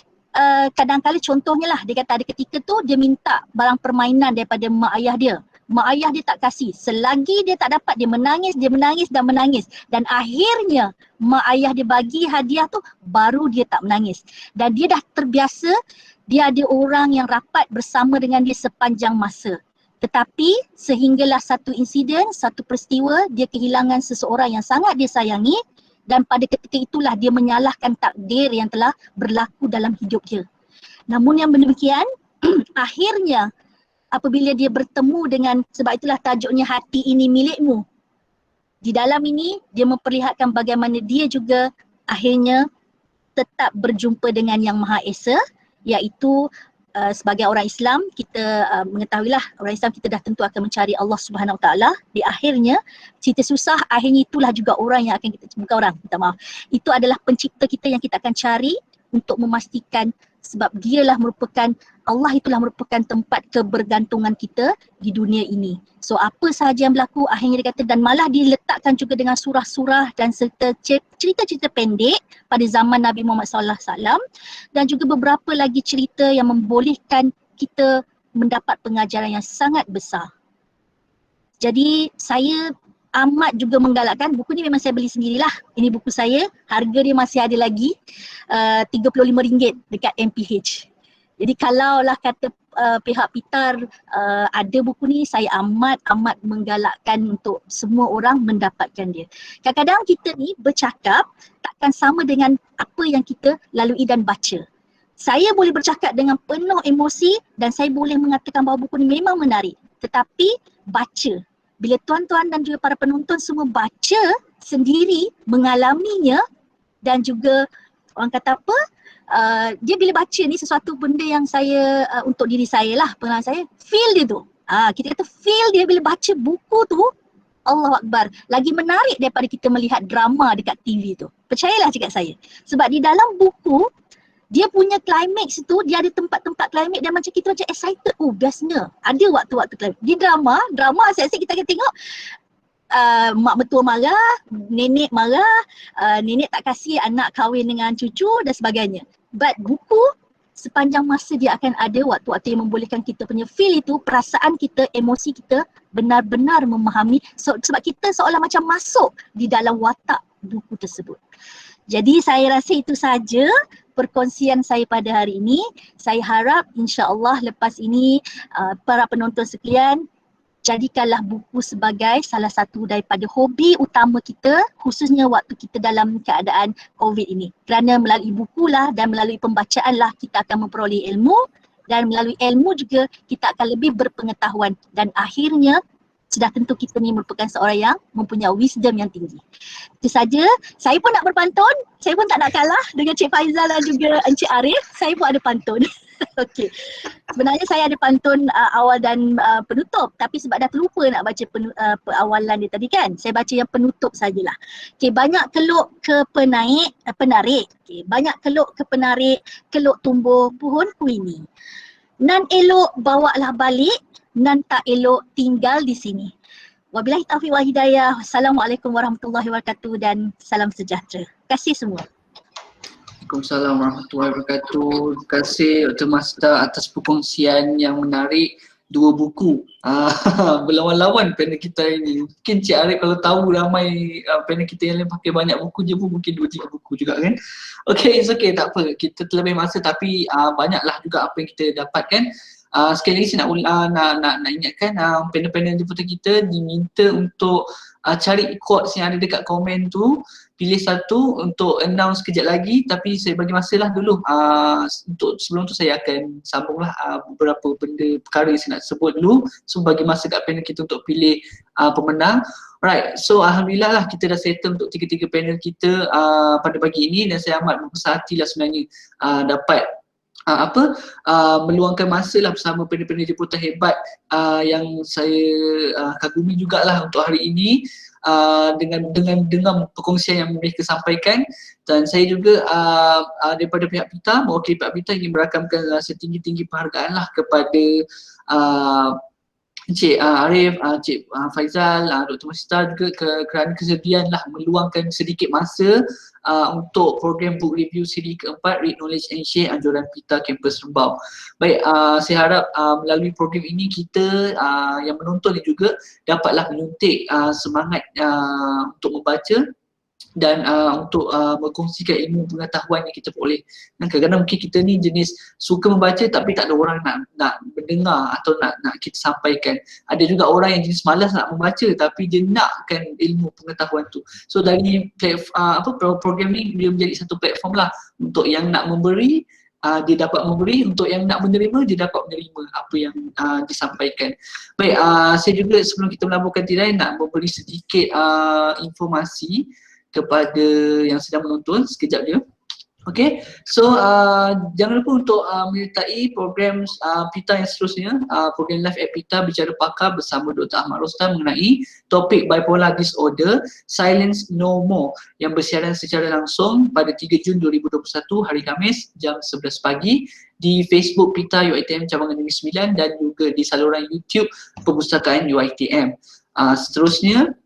kadang-kadang contohnya lah, dia kata ada ketika tu dia minta barang permainan daripada mak ayah dia. Mak ayah dia tak kasih. Selagi dia tak dapat, dia menangis dan menangis. Dan akhirnya mak ayah dia bagi hadiah tu, baru dia tak menangis. Dan dia dah terbiasa, dia ada orang yang rapat bersama dengan dia sepanjang masa. Tetapi sehinggalah satu insiden, satu peristiwa, dia kehilangan seseorang yang sangat dia sayangi dan pada ketika itulah dia menyalahkan takdir yang telah berlaku dalam hidup dia. Namun yang demikian, akhirnya apabila dia bertemu dengan, sebab itulah tajuknya hati ini milikmu. Di dalam ini dia memperlihatkan bagaimana dia juga akhirnya tetap berjumpa dengan Yang Maha Esa, iaitu sebagai orang Islam kita mengetahuilah orang Islam kita dah tentu akan mencari Allah Subhanahu Wa Taala. Di akhirnya cerita susah, akhirnya itulah juga orang yang akan kita, bukan orang, minta maaf, itu adalah pencipta kita yang kita akan cari untuk memastikan, sebab dialah merupakan, Allah itulah merupakan tempat kebergantungan kita di dunia ini. So apa sahaja yang berlaku akhirnya dia kata, dan malah diletakkan juga dengan surah-surah dan serta cerita-cerita pendek pada zaman Nabi Muhammad SAW dan juga beberapa lagi cerita yang membolehkan kita mendapat pengajaran yang sangat besar. Jadi saya amat juga menggalakkan, buku ni memang saya beli sendirilah. Ini buku saya, harga dia masih ada lagi RM35 dekat MPH. Jadi kalaulah kata pihak Pitar ada buku ni, saya amat menggalakkan untuk semua orang mendapatkan dia. Kadang-kadang kita ni bercakap takkan sama dengan apa yang kita lalui dan baca. Saya boleh bercakap dengan penuh emosi dan saya boleh mengatakan bahawa buku ni memang menarik. Tetapi baca, bila tuan-tuan dan juga para penonton semua baca sendiri, mengalaminya dan juga orang kata apa, dia bila baca ni sesuatu benda yang saya, untuk diri saya lah, pengalaman saya, feel dia tu. Kita kata feel dia bila baca buku tu, Allahu Akbar, lagi menarik daripada kita melihat drama dekat TV tu. Percayalah cakap saya. Sebab di dalam buku, dia punya climax tu, dia ada tempat-tempat climax dan macam kita macam excited. Oh bestnya, ada waktu-waktu climax. Di drama asyik-asyik kita akan tengok mak mertua marah, nenek marah, nenek tak kasih anak kahwin dengan cucu dan sebagainya. But buku, sepanjang masa dia akan ada waktu-waktu yang membolehkan kita punya feel itu, perasaan kita, emosi kita benar-benar memahami, sebab kita seolah macam masuk di dalam watak buku tersebut. Jadi saya rasa itu saja perkongsian saya pada hari ini. Saya harap insya-Allah lepas ini para penonton sekalian, jadikanlah buku sebagai salah satu daripada hobi utama kita, khususnya waktu kita dalam keadaan COVID ini. Kerana melalui bukulah dan melalui pembacaanlah kita akan memperoleh ilmu, dan melalui ilmu juga kita akan lebih berpengetahuan dan akhirnya sudah tentu kita ni merupakan seorang yang mempunyai wisdom yang tinggi. Itu saja. Saya pun nak berpantun. Saya pun tak nak kalah dengan Cik Faizal dan juga Encik Arif. Saya pun ada pantun. Okey. Sebenarnya saya ada pantun awal dan penutup, tapi sebab dah terlupa nak baca awalan dia tadi kan, saya baca yang penutup sajalah. Okey, banyak keluk ke penarik. Okey, banyak keluk ke penarik, keluk tumbuh pohon kuini. Nan elok bawalah balik, nan tak elok tinggal di sini. Wabillahi taufiq wal hidayah. Wassalamualaikum warahmatullahi wabarakatuh dan salam sejahtera. Terima kasih semua. Waalaikumsalam warahmatullahi wabarakatuh. Terima kasih Dr. Master atas perkongsian yang menarik. Dua buku berlawan-lawan panel kita ini. Mungkin Cik Arif kalau tahu ramai panel kita yang lain pakai banyak buku, je pun mungkin 2-3 buku juga kan. Okay, it's okay, tak apa. Kita terlebih masa tapi banyaklah juga apa yang kita dapatkan. Sekali lagi saya nak ingatkan panel-panel jemputan kita diminta untuk cari quotes yang ada dekat komen tu, pilih satu untuk announce kejap lagi, tapi saya bagi masalah dulu untuk sebelum tu saya akan sambunglah beberapa benda perkara yang saya nak sebut dulu, so bagi masa kat panel kita untuk pilih pemenang. Alright, so alhamdulillah lah kita dah settle untuk tiga-tiga panel kita pada pagi ini, dan saya amat berbesar hati lah sebenarnya dapat meluangkan masa lah bersama panel-panel jemputan hebat yang saya kagumi jugalah untuk hari ini dengan perkongsian yang mereka sampaikan. Dan saya juga daripada pihak PITA, mewakili pihak PITA ingin merakamkan setinggi-tinggi penghargaan lah kepada Encik Arif, Encik Faizal, Dr. Masita juga kerana kesediaan lah meluangkan sedikit masa untuk program book review siri keempat Read Knowledge and Share anjuran PITA Kampus Rembau. Baik, saya harap melalui program ini kita yang menonton juga dapatlah menyuntik semangat untuk membaca dan untuk berkongsikan ilmu pengetahuan yang kita peroleh. Dan kadang-kadang mungkin kita ni jenis suka membaca tapi tak ada orang nak mendengar atau nak kita sampaikan. Ada juga orang yang jenis malas nak membaca tapi dia nakkan ilmu pengetahuan tu. So dari program ni dia menjadi satu platform lah untuk yang nak memberi, dia dapat memberi, untuk yang nak menerima dia dapat menerima apa yang disampaikan. Baik, saya juga sebelum kita melaburkan tirai nak memberi sedikit informasi kepada yang sedang menonton sekejap je. Okay, so jangan lupa untuk menyertai program PITA yang seterusnya, program Live at PITA Bicara Pakar bersama Dr. Ahmad Rostam mengenai topik Bipolar Disorder, Silence No More yang bersiaran secara langsung pada 3 Jun 2021 hari Khamis jam 11 pagi di Facebook PITA UiTM Cabangan Negeri Sembilan dan juga di saluran YouTube Perpustakaan UiTM. Seterusnya,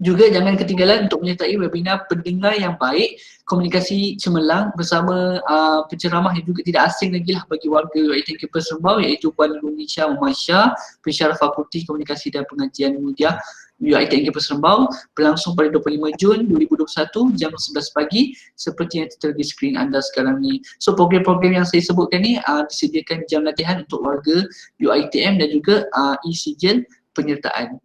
juga jangan ketinggalan untuk menyertai webinar Pendengar yang Baik, Komunikasi Cemerlang bersama penceramah yang juga tidak asing lagi lah bagi warga UiTM Kampus Serembau, iaitu Puan Nurisha Muhammad, pensyarah Fakulti Komunikasi dan Pengajian Media UiTM Kampus Serembau, berlangsung pada 25 Jun 2021 jam 11 pagi seperti yang tertera di skrin anda sekarang ni. So program-program yang saya sebutkan ni disediakan jam latihan untuk warga UiTM dan juga e-sijil penyertaan.